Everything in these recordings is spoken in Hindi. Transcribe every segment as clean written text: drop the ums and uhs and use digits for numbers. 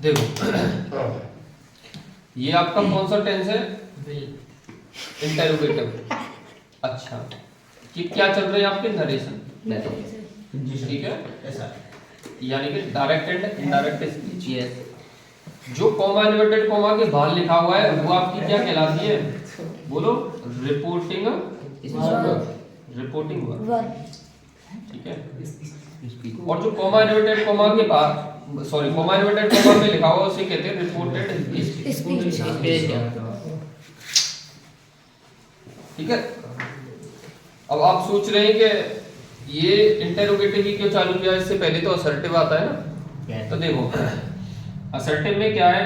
देखो ये आपका कौन सा टेंस है? इंटेरोगेटिव। अच्छा कि क्या चल रही है आपके नरेशन, ठीक है ऐसा, यानी कि डायरेक्ट एंड इनडायरेक्ट स्पीच। जो कॉमा इन्वर्टेड कॉमा के बाहर लिखा हुआ है वो आपकी क्या कहलाती है? बोलो, रिपोर्टिंग वर्ब, ठीक है। और जो कॉमा इन्वर्टेड कॉमा के बाहर, सॉरी कॉमा इन्वर्टेड कॉमा में लिखा हुआ उसे कहते हैं रिपोर्टेड स्पीच, ठीक है। अब आप सोच रहे हैं कि ये इंटेरोगेटिव ही क्यों चालू किया? इससे पहले तो असर्टिव आता है ना। तो देखो असर्टिव में क्या है,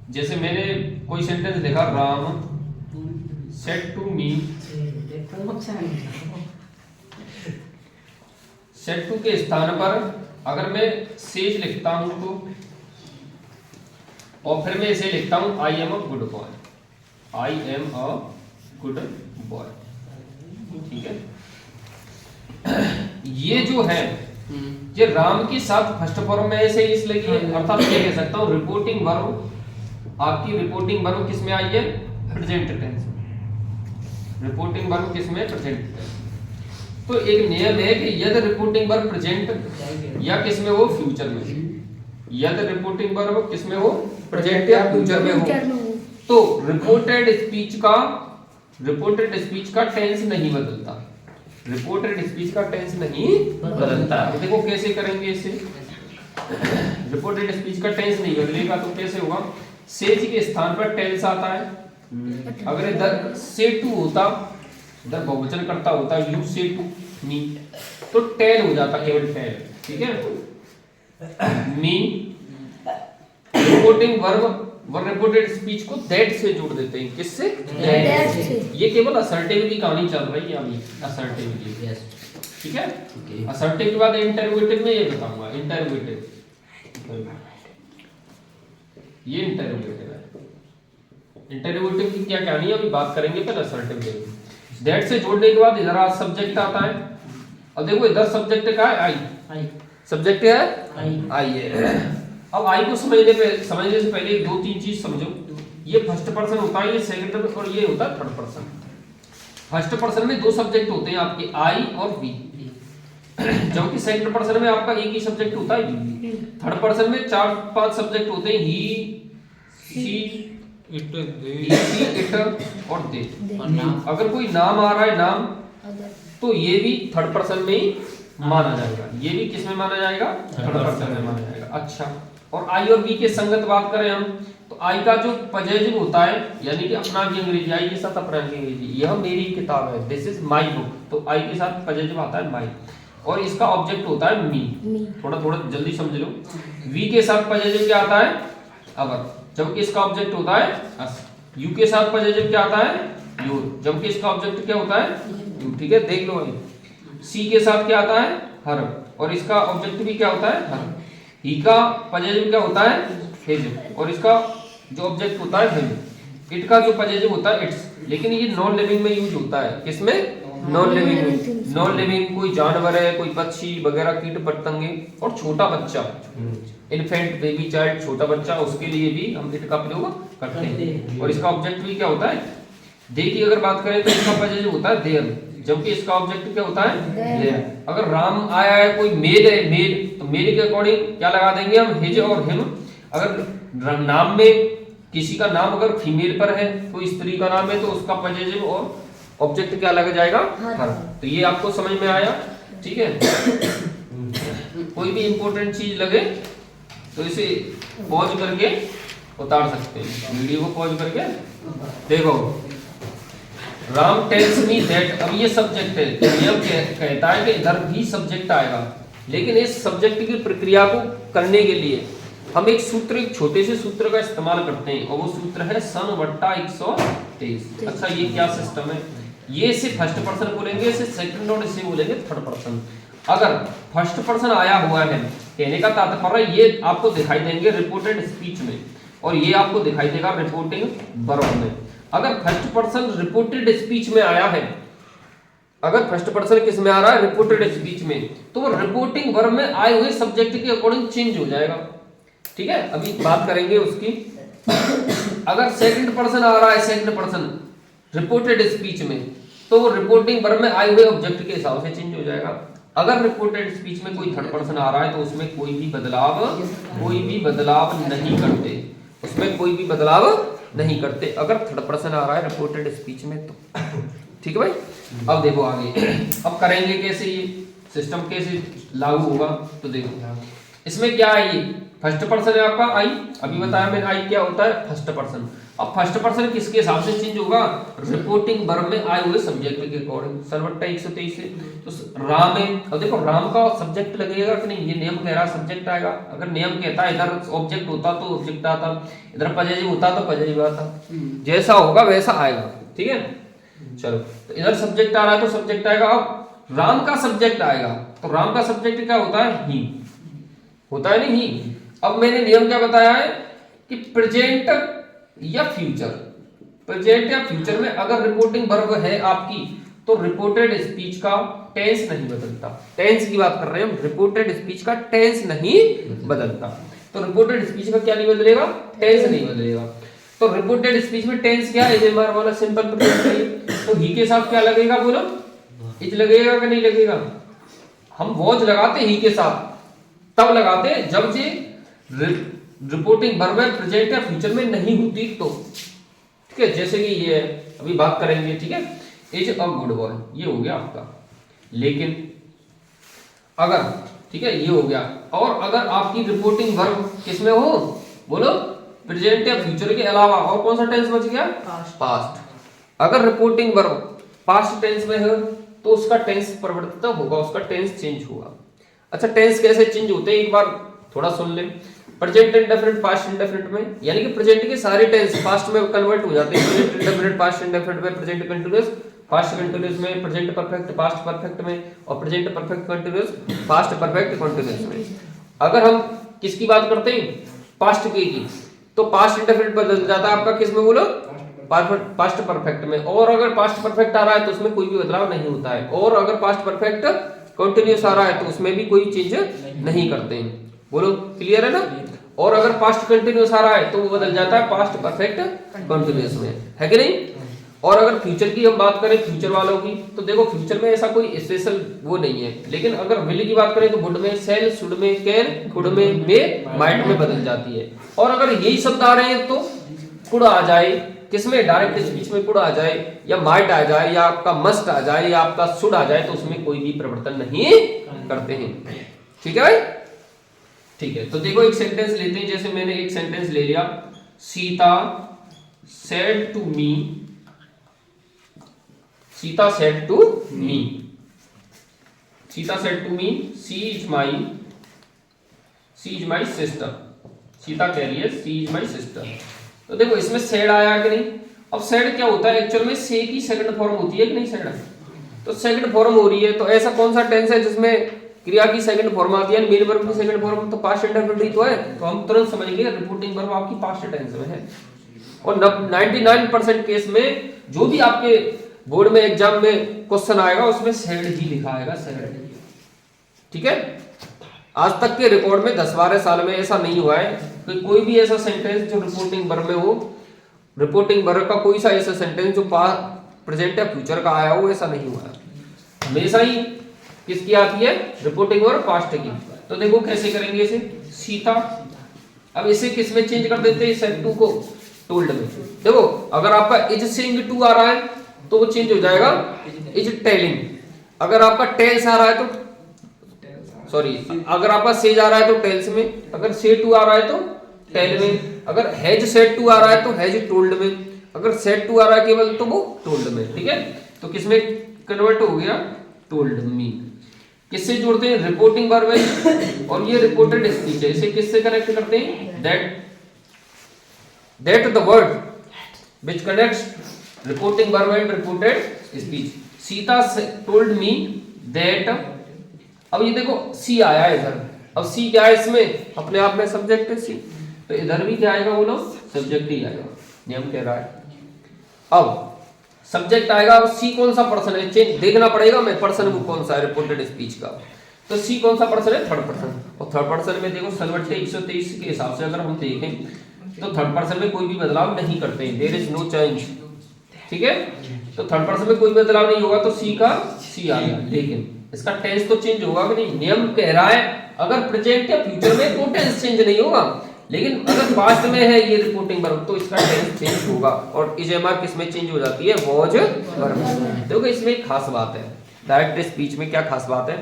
जैसे मैंने कोई सेंटेंस लिखा, Ram said to me, said to के स्थान पर अगर मैं सेज लिखता हूं तो, और फिर मैं इसे लिखता हूं I am a good boy, I am a good boy, ठीक है। ये जो है ये राम के साथ फर्स्ट फॉर्म में ऐसे ही इसलिए है, अर्थात ये कह सकता हूं रिपोर्टिंग वर्ब, आपकी रिपोर्टिंग वर्ब किस में आई है? प्रेजेंट टेंस में। रिपोर्टिंग वर्ब किस में? Present tense. तो एक नियम है कि यदि रिपोर्टिंग वर्ब प्रेजेंट या किस में हो? फ्यूचर में। यदि रिपोर्टिंग वर्ब किस में हो? प्रेजेंट या फ्यूचर में हो, तो रिपोर्टेड स्पीच का टेंस नहीं बदलता, रिपोर्टेड स्पीच का टेंस नहीं बदलता। देखो कैसे करेंगे इसे, रिपोर्टेड स्पीच का टेंस नहीं बदलेगा तो कैसे होगा? सेज के स्थान पर टेंस आता है, अगर इधर से टू होता, इधर बहुवचन करता होता यू से टू मी, तो टेल हो जाता, केवल टेल, ठीक है। Me reporting verb or reported speech को दैट से जोड़ देते हैं, किससे? दैट से। ये केवल असर्टिव की कहानी चल रही है अभी, असर्टिव की, यस, ठीक है। असर्टिव के बाद इंटरोगेटिव में ये बताऊंगा, इंटरोगेटिव, ये इंटरोगेटिव है। इंटरोगेटिव की क्या कहानी है अभी बात करेंगे, पहले असर्टिव देखेंगे। दैट से जोड़ने के बाद इधर आज सब्जेक्ट आता है, और देखो इधर सब्जेक्ट का है आई, सब्जेक्ट है आई है। अब आई को समझने से पहले दो तीन चीज समझो। ये फर्स्ट पर्सन होता है, ये सेकंड पर्सन, और ये होता है थर्ड पर्सन। फर्स्ट पर्सन में दो सब्जेक्ट होते हैं आपके, आई और वी, जबकि सेकंड पर्सन में आपका एक ही सब्जेक्ट होता है, वी। थर्ड पर्सन में 4-5 सब्जेक्ट होते हैं, ही, शी, इट और दे। अगर कोई नाम आ रहा है, नाम, तो ये भी थर्ड पर्सन में ही माना जाएगा, ये भी किस में माना जाएगा? थर्ड पर्सन में माना जाएगा। अच्छा, और आई और बी के संगत बात करें हम, तो आई का जो पजेसिव होता है, यानी कि अपना की अंग्रेजी, आई के साथ अपना की अंग्रेजी, यह मेरी किताब है, दिस इज माय बुक, तो आई के साथ पजेसिव आता है माय, और इसका ऑब्जेक्ट होता है मी। थोड़ा जल्दी समझ लो। वी के साथ पजेसिव क्या आता है? अवर, जबकि इसका ऑब्जेक्ट होता है अस। यू के साथ पजेसिव क्या आता है? योर, जबकि इसका ऑब्जेक्ट क्या होता है? यू, ठीक है, देख लो भाई। सी के साथ क्या आता है? हर, और इसका ऑब्जेक्ट भी क्या होता है? हर। ही का पजेसिव क्या होता है? हिज, और इसका जो ऑब्जेक्ट होता है हिज। इट का जो पजेसिव होता है इट्स, लेकिन ये नॉन लिविंग में यूज होता है, किसमें? नॉन लिविंग में। नॉन लिविंग कोई जानवर है, कोई पक्षी वगैरह, कीट पतंगे, और छोटा बच्चा, इन्फेंट बेबी चाइल्ड, छोटा बच्चा, उसके लिए भी हम इट का प्रयोग करते हैं। और इसका ऑब्जेक्ट भी क्या होता है? दे की अगर बात करें तो इसका पजेसिव होता है देयर, जबकि इसका ऑब्जेक्ट क्या होता है? देयर। अगर राम आया है, कोई मेल है, मेल, तो मेल के अकॉर्डिंग क्या लगा देंगे हम? हिज और हिम। अगर नाम में किसी का नाम अगर फीमेल पर है, कोई स्त्री का नाम है, तो उसका पजेसिव और ऑब्जेक्ट क्या लगा जाएगा? हर। तो ये आपको समझ में आया, ठीक है। कोई भी इंपॉर्टेंट चीज लगे तो इसे पॉज करके उतार सकते हैं, वीडियो को पॉज करके देखो। राम टेल्स मी दैट, अब ये सब्जेक्ट है, तो नियम कहता है कि इधर भी सब्जेक्ट आएगा, लेकिन इस सब्जेक्ट की प्रक्रिया को करने के लिए हम एक सूत्र, एक छोटे से सूत्र का इस्तेमाल करते हैं, और वो सूत्र है सन बट्टा 123। अच्छा, ये क्या सिस्टम है? ये इसे फर्स्ट पर्सन बोलेंगे, इसे सेकंड, और इसे बोलेंगे थर्ड पर्सन। अगर फर्स्ट पर्सन आया हुआ है, कहने का तात्पर्य ये आपको दिखाई देंगे रिपोर्टेड स्पीच में, और ये आपको दिखाई देगा रिपोर्टिंग वर्ब में। अगर फर्स्ट पर्सन रिपोर्टेड स्पीच में आया है अगर फर्स्ट पर्सन किस में आ रहा है, रिपोर्टेड स्पीच में, तो वो रिपोर्टिंग वर्ब में आए हुए सब्जेक्ट के अकॉर्डिंग चेंज हो जाएगा। ठीक है, अभी बात करेंगे उसकी। अगर सेकंड पर्सन आ रहा है, सेकंड पर्सन रिपोर्टेड स्पीच में, तो वो रिपोर्टिंग वर्ब में आए हुए ऑब्जेक्ट के हिसाब से चेंज हो जाएगा। अगर रिपोर्टेड स्पीच में कोई थर्ड पर्सन आ रहा है तो उसमें कोई भी बदलाव नहीं करते, उसमें कोई भी बदलाव नहीं करते अगर थर्ड पर्सन आ रहा है रिपोर्टेड स्पीच में तो। ठीक है भाई, अब देखो आगे, अब करेंगे कैसे, ये सिस्टम कैसे लागू होगा, तो देखो इसमें क्या है, ये फर्स्ट पर्सन है आपका आई, अभी बताया मैंने आई क्या होता है, फर्स्ट पर्सन। अब फर्स्ट पर्सन किसके हिसाब से चेंज होगा, रिपोर्टिंग वर्ब में आए हुए सब्जेक्ट के अकॉर्डिंग। सर्वट्टा 123 से तो राम है, अब देखो राम का सब्जेक्ट लगेगा कि नहीं, ये नियम कह रहा है सब्जेक्ट आएगा। अगर नियम कहता है इधर ऑब्जेक्ट होता तो ऑब्जेक्ट आता, इधर पजेटिव होता तो पजेटिव आता, जैसा होगा वैसा आएगा। ठीक है, चलो तो इधर सब्जेक्ट आ रहा है तो सब्जेक्ट आएगा। अब राम का सब्जेक्ट आएगा तो राम का सब्जेक्ट क्या होता है, ही होता है नहीं, ही। अब मैंने नियम क्या बताया है कि प्रेजेंट या फ्यूचर, प्रेजेंट या फ्यूचर में अगर रिपोर्टिंग वर्ब है आपकी तो रिपोर्टेड स्पीच का टेंस नहीं बदलता। टेंस की बात कर रहे हैं हम, रिपोर्टेड स्पीच का टेंस नहीं बदलता। तो रिपोर्टेड स्पीच का क्या नहीं बदलेगा, टेंस नहीं बदलेगा। तो रिपोर्टेड स्पीच में टेंस क्या है, इज बार वाला सिंपल प्रेजेंट है, तो ही के साथ क्या लगेगा, बोलो इज लगेगा कि नहीं लगेगा। हम वॉच लगाते ही के साथ तब लगाते जब ये रिपोर्टिंग वर्ब प्रेजेंट या फ्यूचर में नहीं होती तो। ठीक है, जैसे कि ये है, अभी बात करेंगे। ठीक है, इज अ गुड बॉय, ये हो गया आपका। लेकिन अगर, ठीक है ये हो गया, और अगर आपकी रिपोर्टिंग वर्ब किसमें हो, बोलो प्रेजेंट या फ्यूचर के अलावा और कौन सा टेंस बच गया, पास्ट। अगर रिपोर्टिंग वर्ब पास्ट टेंस में है तो उसका टेंस परिवर्तित होगा, उसका टेंस चेंज होगा। अच्छा, टेंस कैसे चेंज होते हैं एक बार थोड़ा सुन ले। प्रेजेंट इंडेफिनिट, पास्ट इंडेफिनिट में, यानी कि प्रेजेंट के सारे टेंस पास्ट में कन्वर्ट हो जाते हैं। प्रेजेंट इंडेफिनिट पास्ट इंडेफिनिट में, प्रेजेंट कंटीन्यूअस पास्ट कंटीन्यूअस में, प्रेजेंट परफेक्ट पास्ट परफेक्ट में, और present perfect continuous past perfect continuous में। अगर हम किसकी बात करते हैं, पास्ट की, तो पास्ट इंडेफिनिट बदल जाता है आपका किस में, बोलो पास्ट परफेक्ट में। और अगर पास्ट परफेक्ट आ रहा है तो उसमें कोई भी बदलाव नहीं होता है, और अगर पास्ट परफेक्ट कंटीन्यूअस आ रहा है तो उसमें भी कोई चेंज नहीं करते हैं। बोलो क्लियर है ना। और अगर पास्ट कंटीन्यूअस आ रहा है तो वो बदल जाता है पास्ट परफेक्ट कंटीन्यूअस में, है कि नहीं। और अगर फ्यूचर की हम बात करें, फ्यूचर वालों की, तो देखो फ्यूचर में ऐसा कोई स्पेशल वो नहीं है। लेकिन अगर विल की बात करें तो वुड में, सेल, शुड में, कैन, कुड में, मे, माइट में बदल जाती है। और अगर यही शब्द आ रहे हैं तो कुड आ जाए, किसमें, डायरेक्ट स्पीच में कुड आ जाए, या माइट आ जाए, या आपका मस्ट आ जाए, या आपका शुड आ जाए, तो उसमें कोई भी परिवर्तन नहीं करते हैं। ठीक है भाई, ठीक है। तो देखो एक सेंटेंस लेते हैं, जैसे मैंने एक सेंटेंस ले लिया, Sita said to me, Sita said to me, Sita said to me she is my sister, Sita कह रही है शी इज माई सिस्टर। तो देखो इसमें सेड आया कि नहीं। अब सेड क्या होता है, एक्चुअल में से की सेकंड फॉर्म होती है कि नहीं, सेड, तो सेकंड फॉर्म हो रही है, तो ऐसा कौन सा टेंस है जिसमें क्रिया की सेकंड फॉर्म आती है, मेन वर्ब की सेकंड फॉर्म, तो पास्ट इंडेफिनिट ही तो है। तो हम तुरंत समझेंगे रिपोर्टिंग वर्ब आपकी पास्ट टेंस में है। और 99% केस में जो भी आपके बोर्ड में एग्जाम में क्वेश्चन आएगा उसमें सेड ही लिखा आएगा, सेड। ठीक है, आज तक के रिकॉर्ड में 10-12 साल में ऐसा नहीं हुआ है कि कोई भी ऐसा सेंटेंस जो रिपोर्टिंग वर्ब में हो, रिपोर्टिंग वर्ब का कोई सा ऐसा सेंटेंस जो प्रेजेंट या फ्यूचर का आया हो, ऐसा नहीं हुआ है। हमेशा ही किसकी आती है, रिपोर्टिंग वर्ब पास्ट की। तो देखो कैसे करेंगे इसे, सीता, अब इसे किस में चेंज कर देते हैं, सेड टू को टोल्ड में। देखो अगर आपका इज सेइंग टू आ रहा है तो वो चेंज हो जाएगा इज टेलिंग। अगर आपका टेल्स आ रहा है तो, सॉरी, अगर आपका सेज आ रहा है तो टेल्स में, अगर से टू आ रहा है तो टेल में, अगर हैज सेड टू आ रहा है तो हैज टोल्ड में, अगर सेड टू आ रहा है केवल तो वो टोल्ड में। ठीक है, तो किसमें कन्वर्ट हो गया, टोल्ड मी। किससे जोड़ते हैं, रिपोर्टिंग वर्ब है, और ये रिपोर्टेड स्पीच है, इसे किससे कनेक्ट करते हैं, that the word which connects reporting verb and reported speech. Sita told me that, अब ये देखो सी आया है इधर, अब सी क्या है इसमें, अपने आप में सब्जेक्ट है सी, तो इधर भी क्या आएगा, बोलो सब्जेक्ट ही आएगा, नियम कह रहा है। अब सब्जेक्ट आएगा, अब सी कौन सा पर्सन है, चेंज देखना पड़ेगा मैं पर्सन वो कौन सा है रिपोर्टेड स्पीच का। तो सी कौन सा पर्सन है, थर्ड पर्सन। और थर्ड पर्सन में देखो सलवट्टे 123 के हिसाब से अगर हम देखें तो थर्ड पर्सन में कोई भी बदलाव नहीं करते हैं, देयर इज नो चेंज, ठीक है। तो थर्ड पर्सन में कोई बदलाव नहीं होगा तो सी का सी आ गया। लेकिन इसका टेंस तो चेंज होगा कि नहीं, नियम कह रहा है अगर प्रेजेंट या फ्यूचर में तो टेंस चेंज नहीं होगा, लेकिन अगर पास्ट में है ये रिपोर्टिंग वर्ब तो इसका टेंस चेंज होगा। और इजेमा किस में चेंज हो जाती है, वॉज वर्ब। देखो इसमें एक खास बात है, डायरेक्ट स्पीच में क्या खास बात है,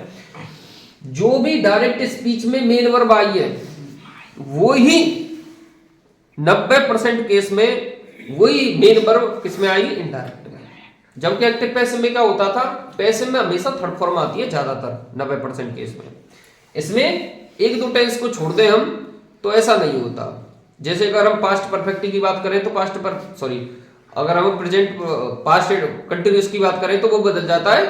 जो भी डायरेक्ट स्पीच में मेन वर्ब आई है वो ही 90% केस में वही मेन वर्ब किस में आएगी, इनडायरेक्ट में। जबकि एक्टिव पैसिव में क्या होता था, पैसिव में हमेशा थर्ड फॉर्म आती है ज्यादातर 90% केस में। इसमें एक दो टेंस को छोड़ दें हम तो ऐसा नहीं होता। जैसे अगर हम पास्ट परफेक्ट की बात करें तो अगर हम प्रेजेंट पास्ट कंटिन्यूअस की बात करें तो वो बदल जाता है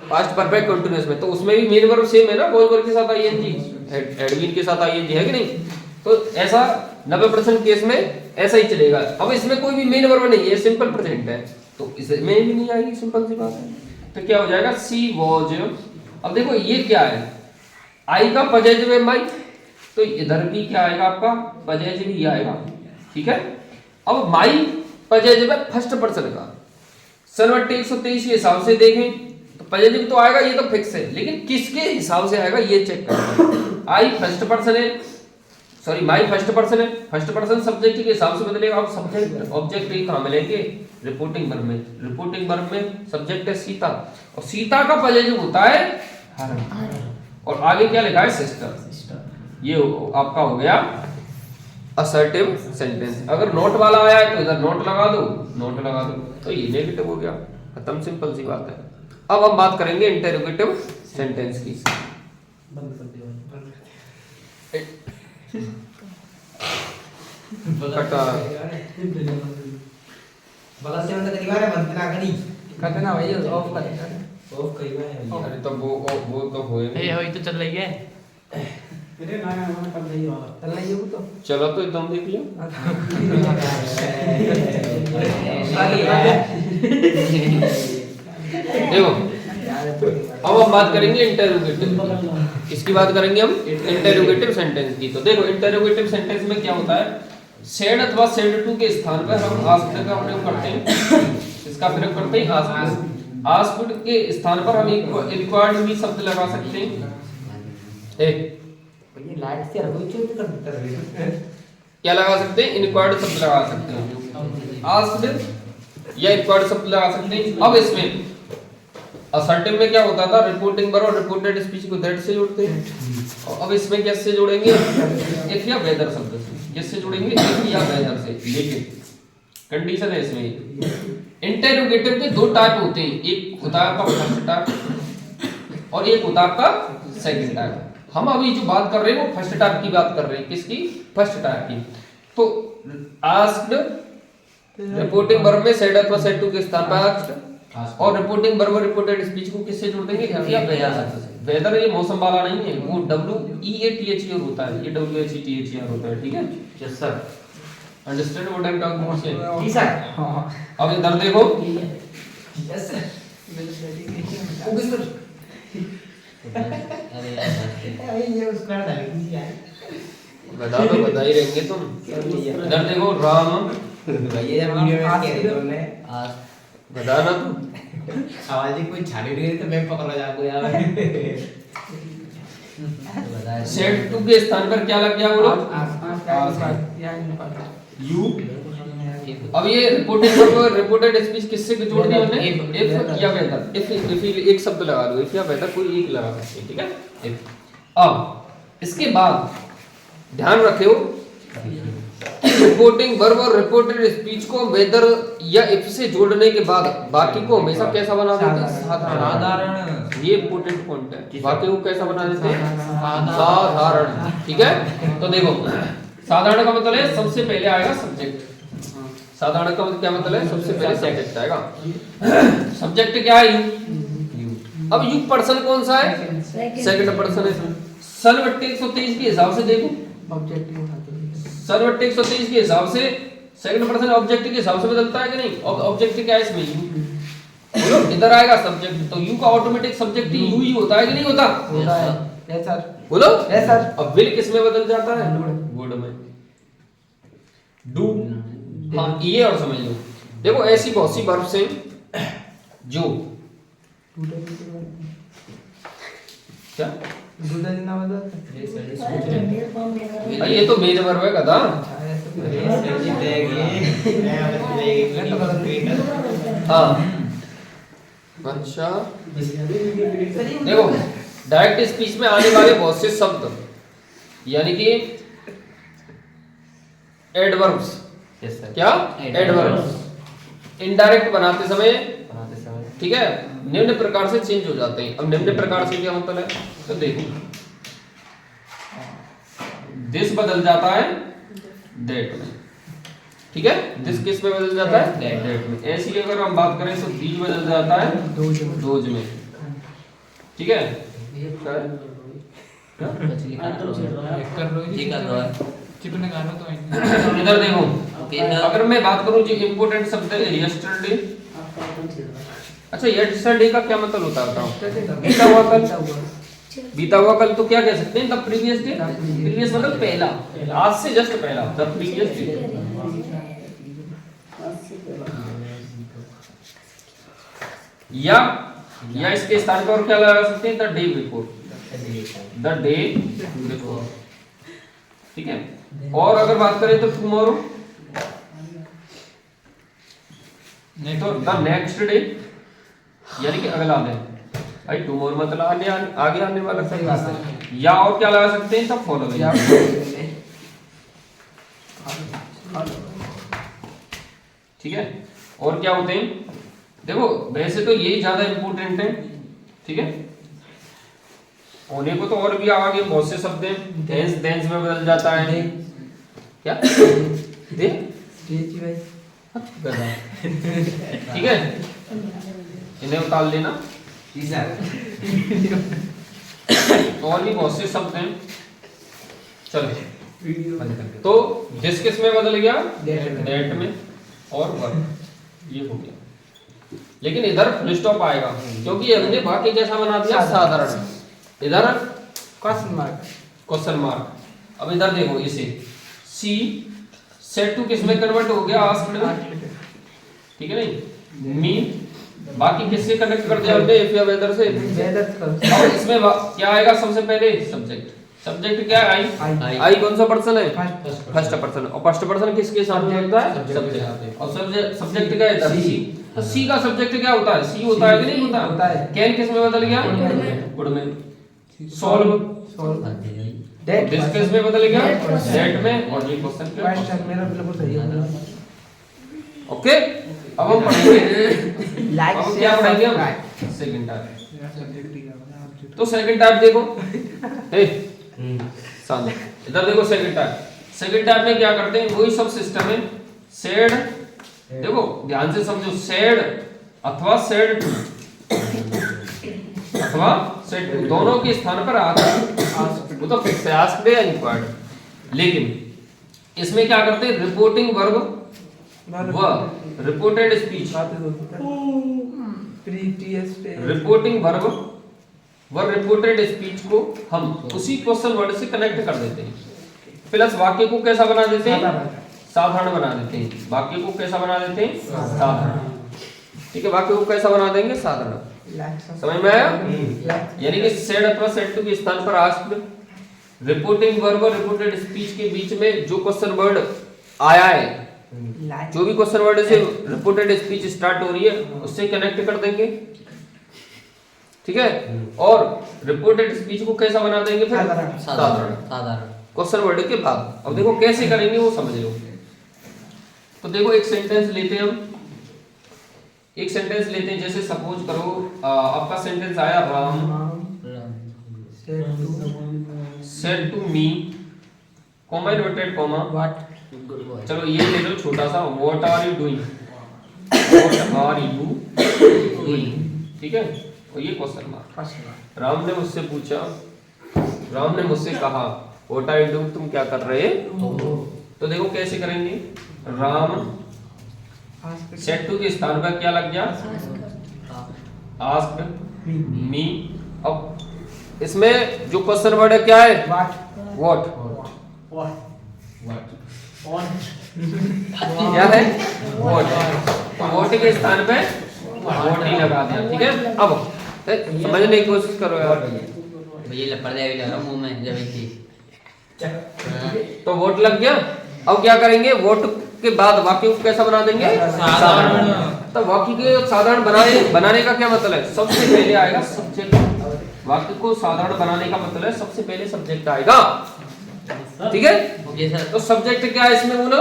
पास्ट परफेक्ट कंटिन्यूअस में, तो उसमें भी मेन वर्ब सेम है ना, वॉज वर्ब के साथ आईएनजी, हैड बीन के साथ आईएनजी है कि नहीं। तो ऐसा 90% केस में ऐसा ही चलेगा। अब इसमें कोई भी मेन वर्ब नहीं है, सिंपल प्रेजेंट है, तो इसमें भी नहीं आएगी, सिंपल सी बात है। तो क्या हो जाएगा, सी वॉज। अब देखो ये क्या है, आई का पजेटिव है माई, तो इधर भी क्या आएगा आपका पजेटिव ही आएगा, ठीक है। अब माई पजेटिव है फर्स्ट पर्सन का, सनवट्टे 123 के हिसाब से देखें तो पजेटिव तो आएगा, ये तो फिक्स है, लेकिन किसके हिसाब से आएगा ये चेक करना। आई फर्स्ट पर्सन है, सॉरी माई फर्स्ट पर्सन है, फर्स्ट पर्सन सब्जेक्ट के हिसाब से बदलेगा। अब सब्जेक्ट ऑब्जेक्ट ये कहां मिलेंगे, रिपोर्टिंग वर्ब में। रिपोर्टिंग वर्ब में सब्जेक्ट है सीता, और सीता का पजेटिव होता है हर, और आगे क्या लिखा है, सिस्टर। ये आपका हो गया असर्टिव सेंटेंस। अगर नोट वाला आया है तो इधर नोट लगा दो, नोट लगा दो, तो ये नेगेटिव हो गया, खत्म, सिंपल सी बात है। अब हम बात करेंगे इंटरोगेटिव सेंटेंस की। अरे तो वो तो होए तो चल रही है, चलो तो एकदम देख लियो। देखो अब हम बात करेंगे इंटरोगेटिव, इसकी बात करेंगे हम इंटरोगेटिव सेंटेंस की। तो देखो इंटरोगेटिव सेंटेंस में क्या होता है, सेड अथवा सेड टू के स्थान पर हम आस्क्ड का प्रयोग करते हैं, इसका प्रयोग करते हैं आस्क्ड। आस्क्ड के स्थान पर हम रिक्वायर्ड भी शब्द लगा सकते हैं, क्या लगा सकते हैं, इनक्वायर्ड शब्द लगा सकते हैं, आस्क्ड या इनक्वायर्ड शब्द लगा सकते हैं। अब इसमें असर्टिव में क्या होता था, रिपोर्टिंग वर्ब और रिपोर्टेड स्पीच को दैट से जोड़ते हैं, और अब इसमें कैसे जोड़ेंगे, इफ या वेदर शब्द से, किससे जोड़ेंगे, इफ या वेदर से। लेकिन कंडीशन है इसमें, इंटरोगेटिव के दो टाइप होते हैं, एक होता है आपका फर्स्ट टाइप और एक होता है आपका सेकंड टाइप। हम अभी जो बात कर रहे हैं वो फर्स्ट टाइप की बात कर रहे हैं, किसकी, फर्स्ट टाइप की। तो आस्क्ड रिपोर्टिंग वर्ब में सेड अथवा सेड टू के स्थान पर आस्क्ड, और रिपोर्टिंग वर्ब और रिपोर्टेड स्पीच को किससे जोड़ देंगे, इफ या वेदर शब्द से। वेदर ये मौसम वाला नहीं है, वो WEATHER होता है, ये WHETHER होता है, ठीक है। Yes sir, understand what I am talking about, जी सर। अब इधर देखो, यस सर, ओके सर, बता दो, बता ही रहेंगे तुम। इधर देखो, राम बता ना तू, आवाज कोई छाड़ी रही है तो मैं पकड़ जाऊंगा यार। सेड टू के स्थान पर क्या लग गया, बोलो यू। अब ये रिपोर्टेड स्पीच किससे जोड़ दिया हमने, इफ या वेदर। इफ एक शब्द लगा दो, इफ या वेदर कोई एक लगा सकते हैं, ठीक है। इफ। अब इसके बाद ध्यान रखियो, रिपोर्टिंग वर्ब और रिपोर्टेड स्पीच को वेदर या इफ से जोड़ने के बाद बाकी को हमेशा कैसा बना देते हैं, साधारण। ये इंपॉर्टेंट पॉइंट है, बाकी को कैसा बना देते हैं, साधारण, ठीक है। तो देखो साधारण का मतलब है सबसे पहले आएगा सब्जेक्ट, साधारण का मतलब क्या मतलब है, सबसे पहले सब्जेक्ट आएगा। सब्जेक्ट क्या है, यू। अब यू पर्सन कौन सा है, सेकंड पर्सन है। सनवट्टे 123 के हिसाब से देखो, सनवट्टे 123 के हिसाब से सेकंड पर्सन ऑब्जेक्ट के हिसाब से बदलता है कि नहीं। ऑब्जेक्ट क्या है इसमें, यू। बोलो इधर आएगा सब्जेक्ट, तो यू का ऑटोमेटिक सब्जेक्ट यू ही होता है कि नहीं होता? होता है। Yes sir. बोलो यस सर। अब विल किस में बदल जाता है? वुड में। डू, हाँ ये और समझ लो। देखो ऐसी बहुत सी वर्ब्स हैं जो क्या ये तो मेन वर्ब है गधा। हाँ अच्छा देखो डायरेक्ट स्पीच में आने वाले बहुत से शब्द यानी कि एडवर्ब्स, क्या एडवर्ब्स इनडायरेक्ट बनाते समय ठीक है निम्न प्रकार से चेंज हो जाते हैं। अब निम्न प्रकार से क्या मतलब है? तो देखो दिस बदल जाता है दैट में, ठीक है दिस किस में बदल जाता है? दैट में। ऐसी अगर हम बात करें तो दीज बदल जाता है दोज में, ठीक है इधर देखो अगर मैं बात करूं जो इंपोर्टेंट शब्द है यस्टरडे। अच्छा यस्टरडे का क्या मतलब होता है? बीता हुआ कल, बीता हुआ कल तो क्या कह सकते हैं? The previous day. प्रीवियस मतलब पहला, आज से जस्ट पहला, द प्रीवियस डे। या इसके स्थान पर क्या लगा सकते हैं? The day before, the day before, ठीक है। और अगर बात करें तो टुमारो नहीं तो द नेक्स्ट डे यानी कि अगला दिन। भाई टुमारो मतलब आगे आने वाला, सही बात है। या और क्या लगा सकते हैं? सब फॉलोइंग, ठीक है। और क्या होते हैं? देखो वैसे तो यही ज्यादा इंपॉर्टेंट है, ठीक है। होने को तो और भी आगे बहुत से शब्द हैं। टेंस टेंस में बदल जाता है, क्या दे भाई, ठीक है इन्हें उतार लेना। और भी बहुत से शब्द हैं। चलो तो दिस किस में बदल गया? दैट में। और वर्ब ये हो गया, लेकिन इधर फुल स्टॉप आएगा क्योंकि हमने वाक्य कैसा बना दिया? साधारण। इधर क्वेश्चन मार्क। अब इधर देखो इसे सी सेट टू किस में कन्वर्ट हो गया? आस्क्ड में, ठीक है नहीं। मी बाकी किससे कनेक्ट कर दिया हमने? इफ या वेदर से। और इसमें क्या आएगा सबसे पहले? सब्जेक्ट। सब्जेक्ट क्या है? आई। आई कौन सा पर्सन है? First person. और फर्स्ट पर्सन किसके साथ में होता है? सब्जेक्ट। और सब्जेक्ट क्या है? सी। तो सी का सब्जेक्ट क्या होता है? सी होता है कि नहीं होता? कैन किस में बदल गया? गुड में। सॉल्व दिस किस में बदल गया? दैट में। और ये क्वेश्चन मेरा बिल्कुल सही है। ओके अब हम पढ़ेंगे अब क्या पढ़ेंगे हम? Second type. तो सेकंड टाइप देखो सामने इधर देखो सेकंड टाइप। सेकंड टाइप में क्या करते हैं? वही सब सिस्टम है। सेड, देखो ध्यान से समझो, सेड अथवा सेड टू अथवा सेड टू दोनों के स्थान पर आस्क्ड, वो तो फिक्स है आस्क्ड या इंक्वायर्ड। लेकिन इसमें क्या करते हैं? रिपोर्टिंग वर्ब व रिपोर्टेड स्पीच, रिपोर्टिंग वर्ब व रिपोर्टेड स्पीच को हम उसी क्वेश्चन वर्ड से कनेक्ट कर देते हैं, प्लस वाक्य को कैसा बना देते हैं? साधारण बना देते हैं। वाक्य को कैसा बना देते हैं? साधारण, ठीक है। वाक्य को कैसा बना देंगे? साधारण। समझ में आया? यानी कि सेड अथवा सेड टू के स्थान पर आस्क्ड, रिपोर्टिंग वर्ब और रिपोर्टेड स्पीच के बीच में जो क्वेश्चन वर्ड आया है, जो भी क्वेश्चन वर्ड से रिपोर्टेड स्पीच स्टार्ट हो रही है उससे कनेक्ट कर देंगे, ठीक है। और रिपोर्टेड स्पीच को कैसा बना देंगे? फिर साधारण क्वेश्चन वर्ड के बाद। अब देखो कैसे करेंगे वो समझ लो। तो देखो एक सेंटेंस लेते हैं हम, एक सेंटेंस लेते हैं। जैसे सपोज करो आपका सेंटेंस आया Ram said to me, comma inverted comma what. चलो ये ले लो छोटा सा, what are you doing, what are you doing, ठीक है। और ये क्वेश्चन मार्क। राम ने मुझसे पूछा, राम ने मुझसे कहा व्हाट आर यू डूइंग, तुम क्या कर रहे हो? तो देखो कैसे करेंगे? राम सेड टू के स्थान पर क्या लग गया? Asked me. अब इसमें जो क्वेश्चन वर्ड है क्या है? व्हाट। क्या है? व्हाट। तो व्हाट के स्थान पे व्हाट ही लगा दिया, ठीक है। अब समझने की कोशिश करो यार, भैया पर्दे भी लगा मुंह में जब थी। तो वोट लग गया। अब क्या करेंगे? वोट के बाद वाक्य को कैसा बना देंगे? साधारण। तो वाक्य के साधारण बनाने का क्या मतलब है? सबसे पहले आएगा सब्जेक्ट। वाक्य को साधारण बनाने का मतलब है सबसे पहले सब्जेक्ट आएगा, ठीक है। तो सब्जेक्ट क्या है इसमें बोलो?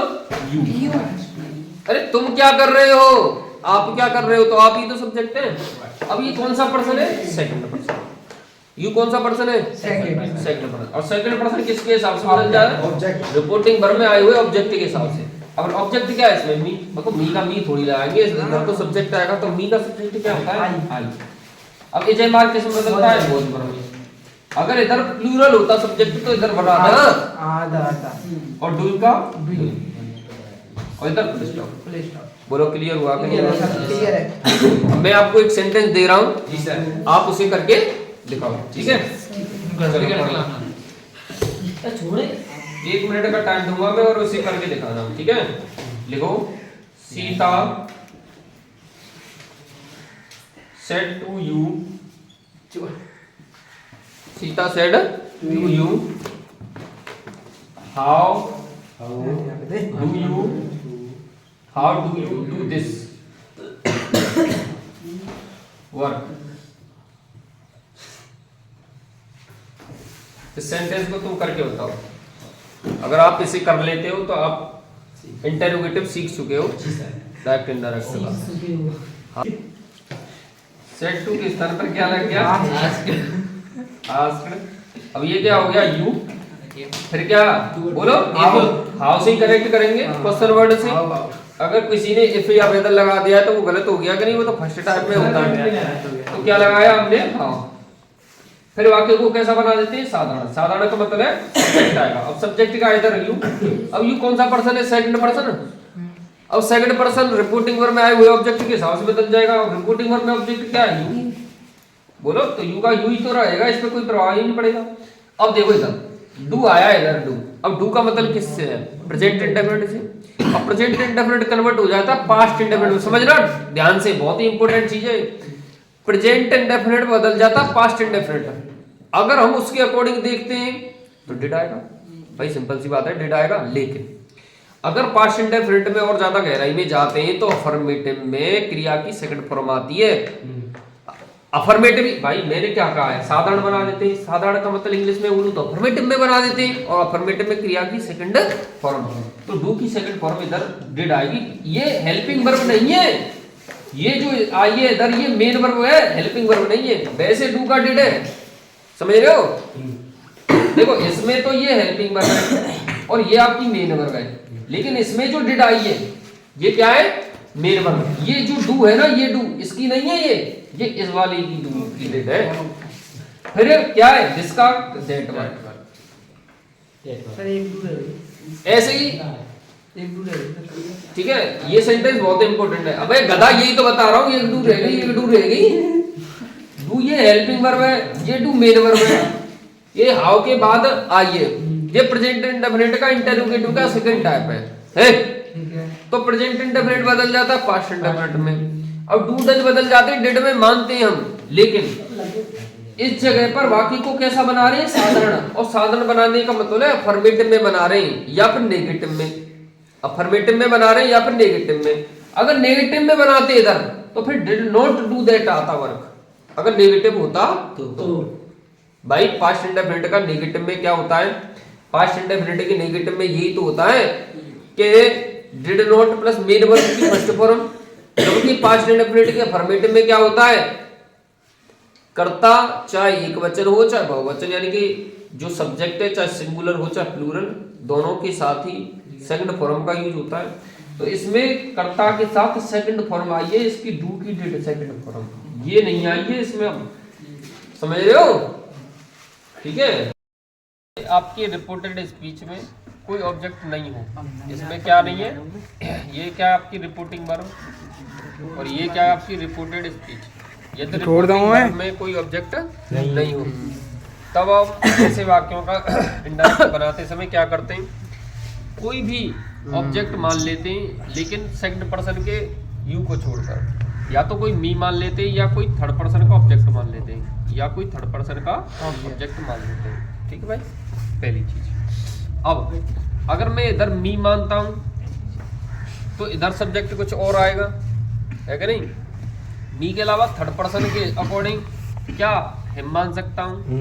यू। अरे तुम क्या कर रहे हो, आप क्या कर रहे हो, तो आप ही तो सब्जेक्ट है। अब ये कौन सा पर्सन है? Second person. यू कौन सा पर्सन है? Second person. और सेकंड पर्सन किसके हिसाब से बदल जाए? रिपोर्टिंग वर्ब में आए हुए ऑब्जेक्ट के हिसाब से। अब ऑब्जेक्ट क्या है इसमें? मी। मतलब मी का मी थोड़ी लगाएंगे, इधर तो सब्जेक्ट आएगा, तो मी का सब्जेक्ट क्या होता है? आई। अब इज मार्क किस में बदलता है? बोथ वर्ब में। अगर इधर प्लूरल होता सब्जेक्ट तो इधर बना आधा, और डू का और इधर फुल स्टॉप। बोलो क्लियर हुआ कि नहीं? क्लियर है। मैं आपको एक सेंटेंस दे रहा हूं जी सर, आप उसे करके दिखाओ, ठीक है। छोड़े 1 मिनट का टाइम दूंगा मैं और उसे करके दिखाना, ठीक है। लिखो, Sita said to you, Sita said to you, how do you do this work? इस सेंटेंस को तुम करके बताओ। अगर आप इसे कर लेते हो तो आप इंटरोगेटिव सीख चुके हो, डायरेक्ट इनडायरेक्ट। सेट टू के स्थान पर क्या लग गया? आस्क्ड। अब ये क्या हो गया? यू। फिर क्या बोलो? हाउ से करेक्ट करेंगे क्वेश्चन वर्ड से। अगर किसी ने इफ या वेदर लगा दिया है तो वो गलत हो गया कि नहीं? वो तो फर्स्ट टाइप में होता है। तो क्या लगाया हमने? हाउ। फिर वाक्य को कैसा बना देते हैं? साधारण। साधारण का मतलब है सब्जेक्ट आएगा। अब सब्जेक्ट का इधर यू। अब यू कौन सा पर्सन है? Second person. अब सेकंड पर्सन रिपोर्टिंग वर्ब में आए हुए ऑब्जेक्ट के हिसाब से बदल जाएगा। और रिपोर्टिंग वर्ब में ऑब्जेक्ट क्या है? यू। बोलो, तो यू का यू ही तो रहेगा, इस पे कोई प्रभाव ही नहीं पड़ेगा। अब देखो इधर डू आया, इधर डू। अब डू का मतलब किससे है? प्रेजेंट इंडेफिनिट से। अब प्रेजेंट इंडेफिनिट कन्वर्ट हो जाता है पास्ट इंडेफिनिट में। समझना ध्यान से, बहुत ही इंपॉर्टेंट चीज है। प्रेजेंट इंडेफिनिट बदल जाता पास्ट इंडेफिनिट। अगर हम उसके अकॉर्डिंग देखते हैं तो डिड आएगा, भाई सिंपल सी बात है, डिड आएगा। लेकिन अगर पास्ट इंडेफिनिट में और ज्यादा गहराई में जाते हैं तो अफर्मेटिव में क्रिया की सेकंड फॉर्म आती है। अफर्मेटिव, भाई मैंने क्या कहा है? साधारण बना देते हैं। साधारण का मतलब इंग्लिश में बोलूं तो अफर्मेटिव में बना देते हैं, और अफर्मेटिव में क्रिया की सेकंड फॉर्म। तो डू की सेकंड फॉर्म इधर डिड आएगी। ये हेल्पिंग वर्ब नहीं है, ये जो आई है इधर ये मेन वर्ब है, हेल्पिंग वर्ब नहीं है। वैसे डू का डिड है, समझ रहे हो? देखो इसमें तो ये हेल्पिंग वर्ब है और ये आपकी मेन वर्ब है, लेकिन इसमें जो डिड आई है ये क्या है? Main verb. ये जो डू है ना, ये डू इसकी नहीं है, ये इस वाली की डू की डिड है। फिर क्या है? जिसका दैट वर्ब। ऐसे ही ठीक है। ये सेंटेंस बहुत इंपॉर्टेंट है। अबे गधा, यही तो बता रहा हूँ, एक डू रह गई, एक डू रह गई। डू ये हेल्पिंग वर्ब है, ये डू मेन वर्ब है। ये हाउ के बाद आइए, ये प्रेजेंट इंडेफिनिट का इंटरोगेटिव का सेकंड टाइप है। तो प्रेजेंट इंडेफिनिट बदल जाता है पास्ट इंडेफिनिट में। अब डू डज बदल जाते हैं डिड में, मानते हैं हम, लेकिन इस जगह पर वाक्य को कैसा बना रहे हैं? साधारण। और साधारण बनाने का मतलब है अफर्मेटिव में बना रहे हैं या फिर नेगेटिव में। अफर्मेटिव में बना रहे हैं या फिर नेगेटिव में। अगर नेगेटिव में बनाते इधर तो फिर डिड नॉट डू दैट आता वर्क। अगर नेगेटिव होता तो भाई पास्ट इंडेफिनिट का नेगेटिव में क्या होता है? पास्ट इंडेफिनिट के नेगेटिव में यही तो होता है कि did not plus main verb की फर्स्ट फॉर्म। जबकि पास्ट इंडेफिनिट के अफर्मेटिव में क्या होता है? कर्ता चाहे एक वचन हो चाहे बहुवचन, यानी कि जो सब्जेक्ट है चाहे सिंगुलर हो चाहे प्लूरल, दोनों के साथ ही सेकंड फॉर्म का यूज होता है। तो इसमें कर्ता के साथ सेकंड फॉर्म आई है, इसकी डू की डिड सेकंड फॉर्म ये नहीं आई है इसमें। हम समझ रहे हो? ठीक है। आपकी रिपोर्टेड स्पीच में कोई ऑब्जेक्ट नहीं हो, इसमें क्या नहीं है, ये क्या है आपकी रिपोर्टिंग वर्ब और ये क्या है आपकी रिपोर्टेड स्पीच। यदि रिपोर्टिंग वर्ब में कोई ऑब्जेक्ट नहीं हो तब हम ऐसे वाक्यों का इंडायरेक्ट बनाते समय क्या करते हैं, कोई भी ऑब्जेक्ट मान लेते हैं लेकिन सेकंड पर्सन के यू को छोड़कर, या तो कोई मी मान लेते हैं या कोई थर्ड पर्सन का ऑब्जेक्ट मान लेते हैं, या कोई थर्ड पर्सन का ऑब्जेक्ट मान लेते हैं। ठीक है भाई, पहली चीज। अब अगर मैं इधर मी मानता हूं तो इधर सब्जेक्ट कुछ और आएगा, है कि नहीं। मी के अलावा थर्ड पर्सन के अकॉर्डिंग क्या हिम मान सकता हूँ,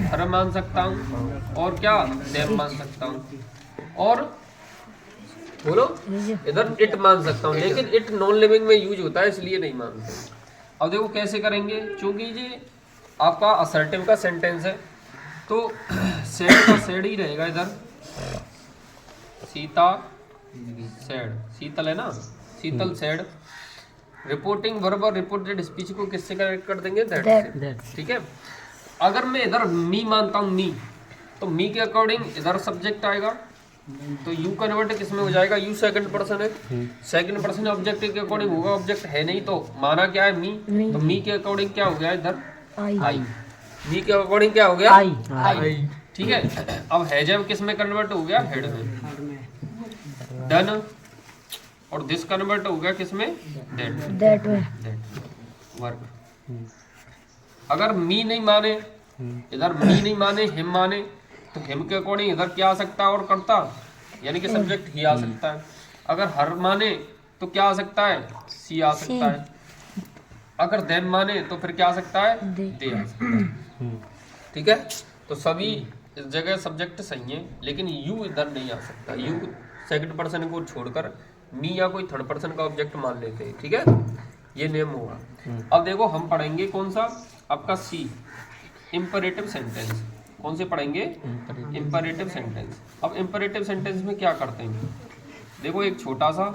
हर मान सकता हूँ, और क्या देम मान सकता हूँ, और बोलो इधर इट मान सकता हूँ, लेकिन इट नॉन लिविंग में यूज होता है इसलिए नहीं मानते। अब देखो कैसे करेंगे, चूंकि ये आपका असर्टिव का सेंटेंस है तो सेड का सेड ही रहेगा इधर, सीता सेड, शीतल है ना, शीतल सेड। रिपोर्टिंग वर्ब और रिपोर्टेड स्पीच को किससे कनेक्ट कर देंगे, दैट से। ठीक है, अगर मैं इधर मी मानता हूँ मी, तो मी के अकॉर्डिंग इधर सब्जेक्ट आएगा, तो यू कन्वर्ट किस में हो जाएगा, यू सेकंड पर्सन है, सेकंड पर्सन ऑब्जेक्ट के अकॉर्डिंग होगा, ऑब्जेक्ट है नहीं तो माना क्या है मी, तो मी के अकॉर्डिंग क्या हो गया इधर आई, मी के अकॉर्डिंग क्या हो गया आई। ठीक है, अब हैजव किस में कन्वर्ट हो गया, हेड में। डन, और दिस कन्वर्ट हो गया किस में, दैट वर्क। अगर मी नहीं माने, इधर मी नहीं माने हिम माने, तो हिम के अकॉर्डिंग इधर क्या आ सकता है और करता, यानी कि सब्जेक्ट ही आ सकता है। अगर हर माने तो क्या आ सकता है, सी आ सकता है। अगर देम माने तो फिर क्या आ सकता है, दे आ सकता है। ठीक है, तो सभी इस जगह सब्जेक्ट सही है, लेकिन यू इधर नहीं आ सकता, यू सेकंड पर्सन को छोड़कर मी या कोई थर्ड पर्सन का ऑब्जेक्ट मान लेते हैं। ठीक है, ये नियम होगा। अब देखो हम पढ़ेंगे कौन सा आपका सी, इंपरेटिव सेंटेंस। कौन से पढ़ेंगे, इंपरेटिव सेंटेंस। अब इंपरेटिव सेंटेंस में क्या करते हैं, देखो एक छोटा सा,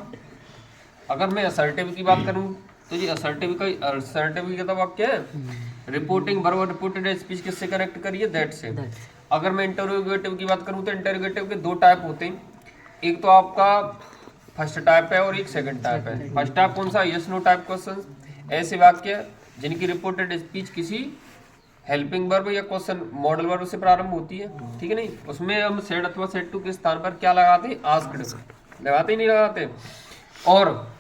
अगर मैं असर्टिव की बात करूं तो ये असर्टिव का वाक्य है, रिपोर्टिंग वर्ब और रिपोर्टेड स्पीच किससे कनेक्ट करिए, दैट से। अगर मैं इंटरोगेटिव की बात करूं तो इंटरोगेटिव के दो टाइप होते हैं, एक तो आपका फर्स्ट टाइप है और एक सेकंड टाइप है। फर्स्ट टाइप कौन सा, यस नो टाइप क्वेश्चन, ऐसे वाक्य जिनकी रिपोर्टेड स्पीच किसी हेल्पिंग वर्ब या क्वेश्चन मॉडल वर्ब से प्रारंभ होती है। ठीक है, नहीं उसमें हम सेड अथवा सेड टू के स्थान पर क्या लगाते हैं, आस्क्ड लगाते ही नहीं लगाते, और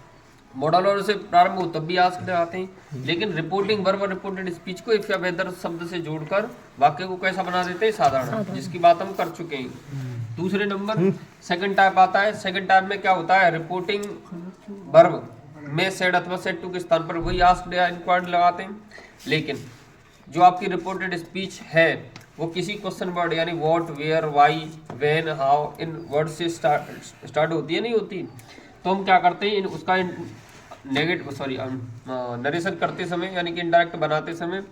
मॉडल वर्ब से प्रारंभ हो तब भी आस्क्ड लगाते हैं। लेकिन रिपोर्टिंग वर्ब और रिपोर्टेड स्पीच को इफ या वेदर शब्द से जोड़कर वाक्य को कैसा बना देते हैं, साधारण, जिसकी बात हम कर चुके हैं। दूसरे नंबर सेकंड टाइप आता है। सेकंड टाइप में क्या होता है, रिपोर्टिंग वर्ब में सेड अथवा सेड टू के स्थान पर वही आस्क्ड या इंक्वायर्ड लगाते हैं, लेकिन जो आपकी रिपोर्टेड स्पीच है वो किसी क्वेश्चन वर्ड यानी what, where, why, when, how, इन वर्ड से स्टार्ट होती है, नहीं होती, तो हम क्या करते हैं, उसका नरेशन करते समय यानी कि इनडायरेक्ट बनाते समय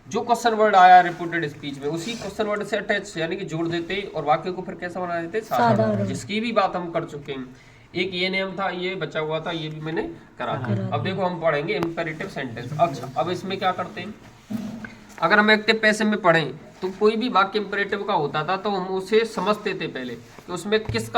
जो क्वेश्चन वर्ड आया रिपोर्टेड स्पीच में उसी क्वेश्चन वर्ड से अटैच यानी कि जोड़ देते हैं और वाक्य को फिर कैसा बना देते हैं, साधारण, जिसकी भी बात हम कर चुके हैं। एक ये नियम था, ये बचा हुआ था, ये भी मैंने करा दिया। अब देखो हम पढ़ेंगे इंपेरेटिव सेंटेंस। अच्छा, अब इसमें क्या करते हैं, अगर हम एक्टिव पैसिव में पढ़ें तो कोई भी वाक्य इंपेरेटिव का होता था तो हम उसे समझते थे पहले कि उसमें किस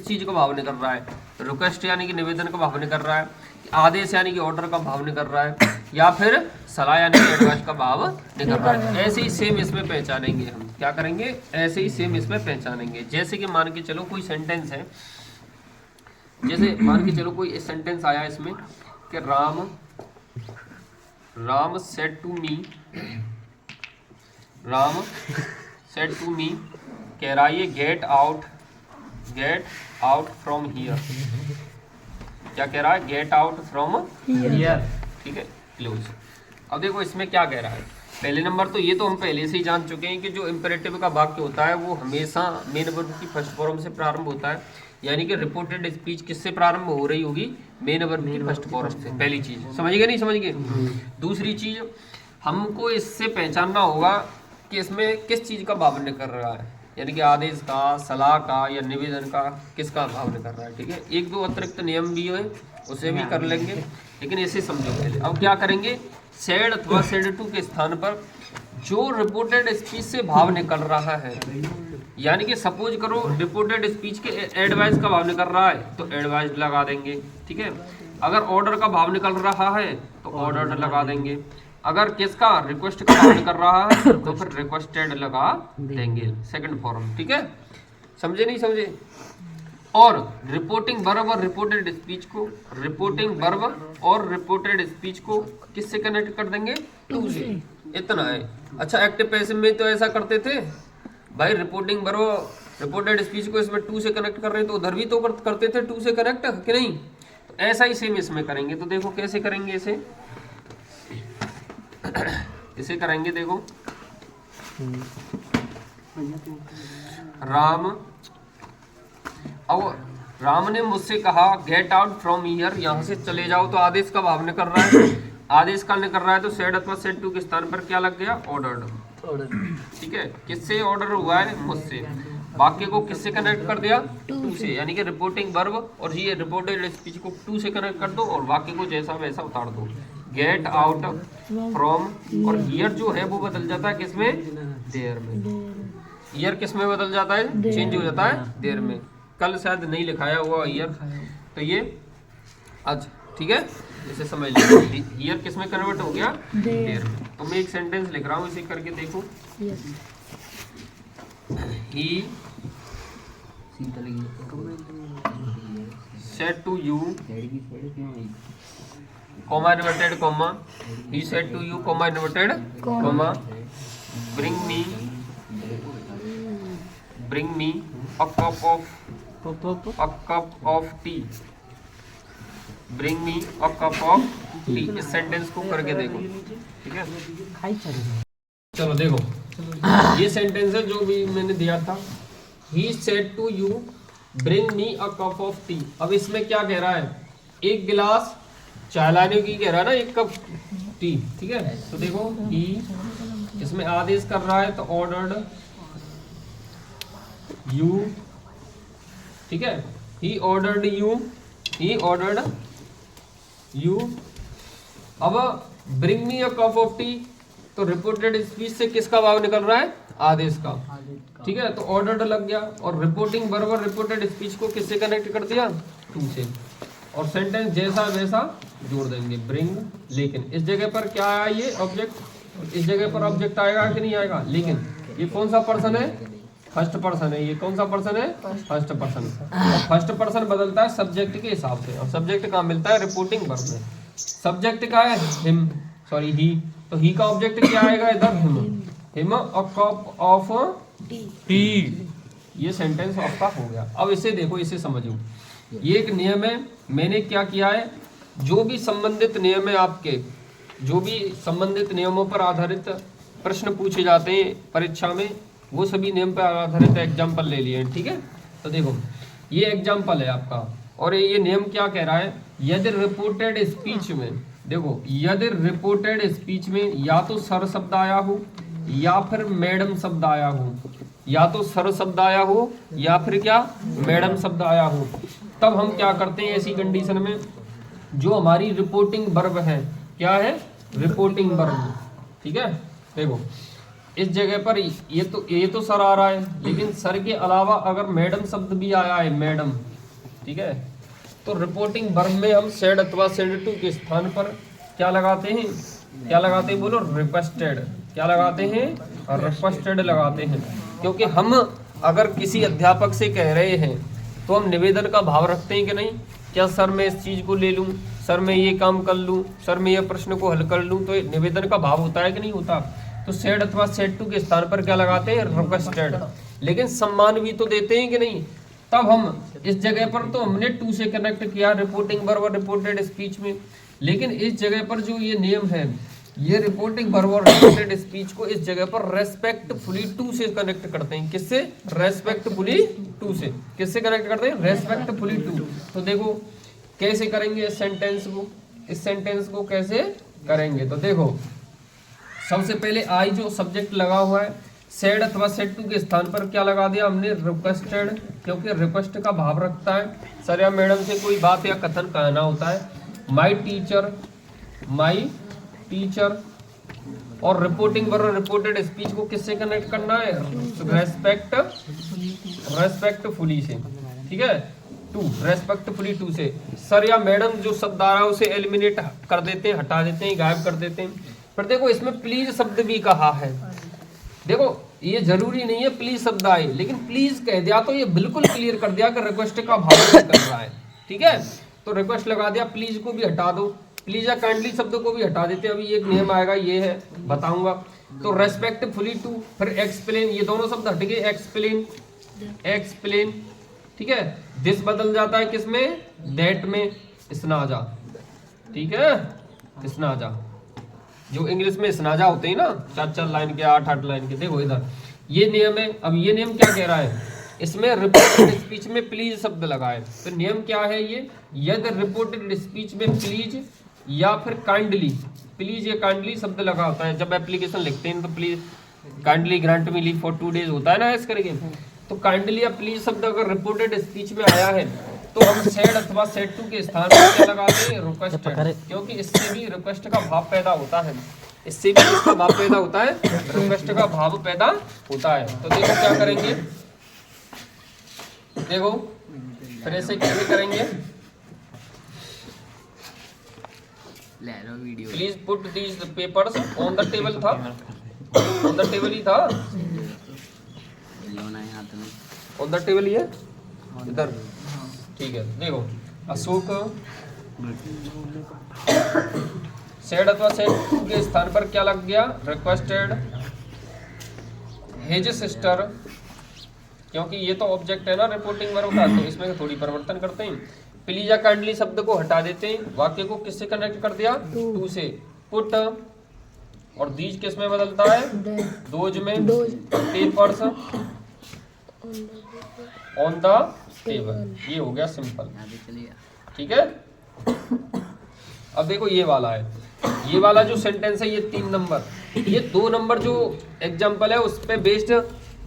चीज का भाव निकल रहा है, रिक्वेस्ट यानी कि निवेदन का भाव निकल रहा है, आदेश यानी कि ऑर्डर का भाव निकल रहा है, या फिर सलाह यानी कि एडवाइस का भाव निकल रहा है। ऐसे ही सेम इसमें पहचानेंगे हम, क्या करेंगे, ऐसे ही सेम इसमें पहचानेंगे। जैसे कि मान के चलो कोई सेंटेंस है, जैसे मान के चलो कोई सेंटेंस आया इसमें कि Ram said to me, Ram said to me, कह रहा है ये गेट आउट फ्रॉम हियर, क्या कह रहा है, गेट आउट फ्रॉम हियर। ठीक है, क्लोज। अब देखो इसमें क्या कह रहा है, पहले नंबर तो ये तो हम पहले से ही जान चुके हैं कि जो इंपेरेटिव का वाक्य होता है वो हमेशा मेन वर्ब की फर्स्ट फॉर्म से प्रारंभ होता है, यानी कि रिपोर्टेड स्पीच किससे प्रारंभ हो रही होगी, मेन वर्ब की फर्स्ट फॉर्म से। पहली चीज समझ गए, नहीं समझ गए। दूसरी चीज हमको इससे पहचानना होगा कि इसमें किस चीज का भाव निकल रहा है, यानी कि आदेश का, सलाह का या निवेदन का, किसका भाव निकल रहा है। ठीक है, एक दो अतिरिक्त नियम भी है उसे भी कर लेंगे, लेकिन इसे समझो पहले। अब क्या करेंगे, सेड अथवा सेड टू के स्थान पर जो रिपोर्टेड स्पीच से भाव निकल रहा है यानी कि सपोज करो रिपोर्टेड स्पीच के एडवाइस का भाव निकल रहा है तो एडवाइस लगा देंगे, ठीक है। अगर ऑर्डर का भाव निकल रहा है तो ऑर्डर लगा देंगे। अगर किसका रिक्वेस्ट का भाव निकल रहा है तो फिर रिक्वेस्टेड लगा देंगे, सेकंड फॉर्म, ठीक है। समझे नहीं समझे? और रिपोर्टिंग वर्ब और रिपोर्टेड स्पीच को, रिपोर्टिंग वर्ब और रिपोर्टेड स्पीच को किससे कनेक्ट कर देंगे? टू से। इतना है। अच्छा, एक्टिव पैसिव में तो ऐसा करते थे भाई, रिपोर्टिंग वर्ब रिपोर्टेड स्पीच को इसमें टू से कनेक्ट कर रहे हैं तो उधर भी तो करते थे टू से कनेक्ट, कि नहीं? तो ऐसा ही सेम इसमें करेंगे। तो देखो कैसे करेंगे इसे, इसे करेंगे देखो, राम, अब राम ने मुझसे कहा गेट आउट फ्रॉम हियर, यहाँ से चले जाओ, तो आदेश का भाव निकल रहा है, आदेश का निकल रहा है तो सेड अथवा सेड टू के स्थान पर क्या लग गया? ऑर्डर्ड, ठीक है। किससे ऑर्डर हुआ है? मुझसे। वाक्य को किससे कनेक्ट कर दिया? टू से, यानी कि रिपोर्टिंग वर्ब और ये रिपोर्टेड स्पीच को टू से कनेक्ट कर दो और वाक्य को जैसा वैसा उतार दो। गेट आउट फ्रॉम, और हियर जो है वो बदल जाता है किसमें? देयर में। ईयर किस में बदल जाता है? चेंज हो जाता है देयर में। कल शायद नहीं लिखाया हुआ ईयर, तो ये आज, ठीक है, इसे समझ लीजिए। ईयर किस में कन्वर्ट हो गया? देयर में। तो मैं एक सेंटेंस लिख रहा हूँ, इसे करके देखो। ही said to you, comma inverted comma, he said to you, comma inverted comma, bring me a cup of tea, bring me a cup of tea। इस सेंटेंस को करके देखो, ठीक है। चलो देखो, ये सेंटेंस है जो भी मैंने दिया था। He said to you, bring me a cup of tea। अब इसमें क्या कह रहा है? एक गिलास चाय लाने की कह रहा है ना, एक कप टी, ठीक है। तो देखो he, इसमें आदेश कर रहा है तो ऑर्डर्ड you, ठीक है। he ordered you। अब bring me a cup of tea, तो रिपोर्टेड स्पीच से किसका भाव निकल रहा है? आदेश का, ठीक है। तो ऑर्डर लग गया। और रिपोर्टिंग वर्ब और रिपोर्टेड स्पीच को किससे कनेक्ट कर दिया? टू से। और सेंटेंस जैसा वैसा जोड़ देंगे, ब्रिंग। लेकिन इस जगह पर क्या आया? ये ऑब्जेक्ट, इस जगह पर ऑब्जेक्ट आएगा कि नहीं आएगा? लेकिन ये कौन सा पर्सन है? फर्स्ट पर्सन है। ये कौन सा पर्सन है? First person. फर्स्ट पर्सन बदलता है सब्जेक्ट के हिसाब से, और सब्जेक्ट कहाँ मिलता है? रिपोर्टिंग वर्ब में। सब्जेक्ट का है हिम, सॉरी ही, तो ही का ऑब्जेक्ट क्या आएगा इधर? Him a cup of T. ये सेंटेंस आपका हो गया। अब इसे देखो, इसे समझो। ये एक नियम है। मैंने क्या किया है, जो भी संबंधित नियम है आपके, जो भी संबंधित नियमों पर आधारित प्रश्न पूछे जाते हैं परीक्षा में, वो सभी नियम पर आधारित एग्जाम्पल ले लिए हैं, ठीक है। तो देखो ये एग्जाम्पल है आपका, और ये नियम क्या कह रहा है? यदि रिपोर्टेड स्पीच में, देखो यदि रिपोर्टेड स्पीच में या तो सर शब्द आया हो या फिर मैडम शब्द आया हो, या तो सर शब्द आया हो या फिर क्या? मैडम शब्द आया हो, तब हम क्या करते हैं ऐसी कंडीशन में? जो हमारी रिपोर्टिंग वर्ब है, क्या है? रिपोर्टिंग वर्ब, ठीक है। देखो इस जगह पर ये तो सर आ रहा है, लेकिन सर के अलावा अगर मैडम शब्द भी आया है, मैडम, ठीक है, तो रिपोर्टिंग वर्ब में हम सेड अथवा सेड टू के स्थान पर क्या लगाते हैं? क्या लगाते हैं? बोलो, रिक्वेस्टेड। क्या लगाते हैं? रिक्वेस्टेड लगाते हैं। क्योंकि हम अगर किसी अध्यापक से कह रहे हैं तो हम निवेदन का भाव रखते हैं कि नहीं? क्या सर मैं इस चीज़ को ले लूँ, सर मैं ये काम कर लूँ, सर मैं ये प्रश्न को हल कर लूँ, तो निवेदन का भाव होता है कि नहीं होता? तो सेड अथवा सेड टू के स्थान पर क्या लगाते हैं? रिक्वेस्टेड। लेकिन सम्मान भी तो देते हैं कि नहीं? तब हम इस जगह पर तो हमने टू से कनेक्ट किया रिपोर्टिंग वर्ब और रिपोर्टेड स्पीच में, लेकिन इस जगह पर जो ये नियम है, ये रिपोर्टिंग वर्ब और रिपोर्टेड स्पीच को इस जगह पर रेस्पेक्टफुली टू से कनेक्ट करते हैं। किससे? रेस्पेक्टफुली टू से। किससे कनेक्ट करते हैं? Respectfully to. तो देखो कैसे करेंगे इस सेंटेंस को, इस सेंटेंस को कैसे करेंगे? तो देखो सबसे पहले आई जो सब्जेक्ट लगा हुआ है, सेड अथवा सेड टू के स्थान पर क्या लगा दिया हमने? रिक्वेस्टेड, क्योंकि रिक्वेस्ट का भाव रखता है। सर या मैडम से कोई बात या कथन कहना होता है। माई टीचर और रिपोर्टिंग वर्ब रिपोर्टेड स्पीच को किससे कनेक्ट करना है? रेस्पेक्टफुली से, ठीक है, टू रेस्पेक्टफुली टू से। सर या मैडम जो शब्द आ रहा है उसे एलिमिनेट कर देते हैं, हटा देते हैं, गायब कर देते हैं। पर देखो इसमें प्लीज शब्द भी कहा है, देखो ये जरूरी नहीं है प्लीज शब्द आए, लेकिन प्लीज कह दिया तो ये बिल्कुल क्लियर कर दिया कि रिक्वेस्ट का भाव कर रहा है, ठीक है। तो रिक्वेस्ट लगा दिया, प्लीज को भी हटा दो, प्लीज या काइंडली शब्द को भी हटा देते हैं। अभी एक नियम आएगा, ये है बताऊंगा। तो रेस्पेक्टफुली टू, फिर एक्सप्लेन, ये दोनों शब्द हट गए, एक्सप्लेन, ठीक है। दिस बदल जाता है किसमें? दैट में, स्नाजा, ठीक है, स्नाजा। जो इंग्लिश में स्नाजा होते हैं ना, 4-4 लाइन के, 8-8 लाइन के, देखो इधर ये नियम है। अब ये नियम क्या कह रहा है? इसमें रिपोर्टेड स्पीच में प्लीज शब्द लगाए, तो नियम क्या है ये? यदि रिपोर्टेड स्पीच में प्लीज या फिर काइंडली, प्लीज या काइंडली शब्द लगा होता है, जब एप्लीकेशन लिखते हैं तो please kindly grant me leave for 2 days होता है ना इस करके, तो काइंडली या प्लीज शब्द अगर रिपोर्टेड स्पीच में आया है तो हम सेड अथवा सेड टू के स्थान पर क्या लगाते हैं? रिक्वेस्टेड, क्योंकि इससे भी रिक्वेस्ट का भाव पैदा होता है, इससे भी इसका भाव पैदा होता है, रिक्वेस्ट का भाव पैदा होता है। तो देखो क्या करेंगे, देखो फिर ऐसे कैसे करेंगे? Please put these papers on the table, था ऑन द टेबल ही था, ऑन द टेबल ही है इधर, ठीक है। देखो अशोक सेड अथवा सेड टू के स्थान पर क्या लग गया? रिक्वेस्टेड हिज सिस्टर, क्योंकि ये तो ऑब्जेक्ट है ना रिपोर्टिंग वर्ब का, तो इसमें थोड़ी परिवर्तन करते हैं। प्लीज या काइंडली शब्द को हटा देते हैं, वाक्य को किससे कनेक्ट कर दिया? टू से। पुट और दीज किस में बदलता है? दोज में। पेपर्स ऑन द टेबल, ये हो गया सिंपल, ठीक है। अब देखो ये वाला है, ये वाला जो सेंटेंस है ये 3 नंबर, ये 2 नंबर जो एग्जाम्पल है उस पे बेस्ड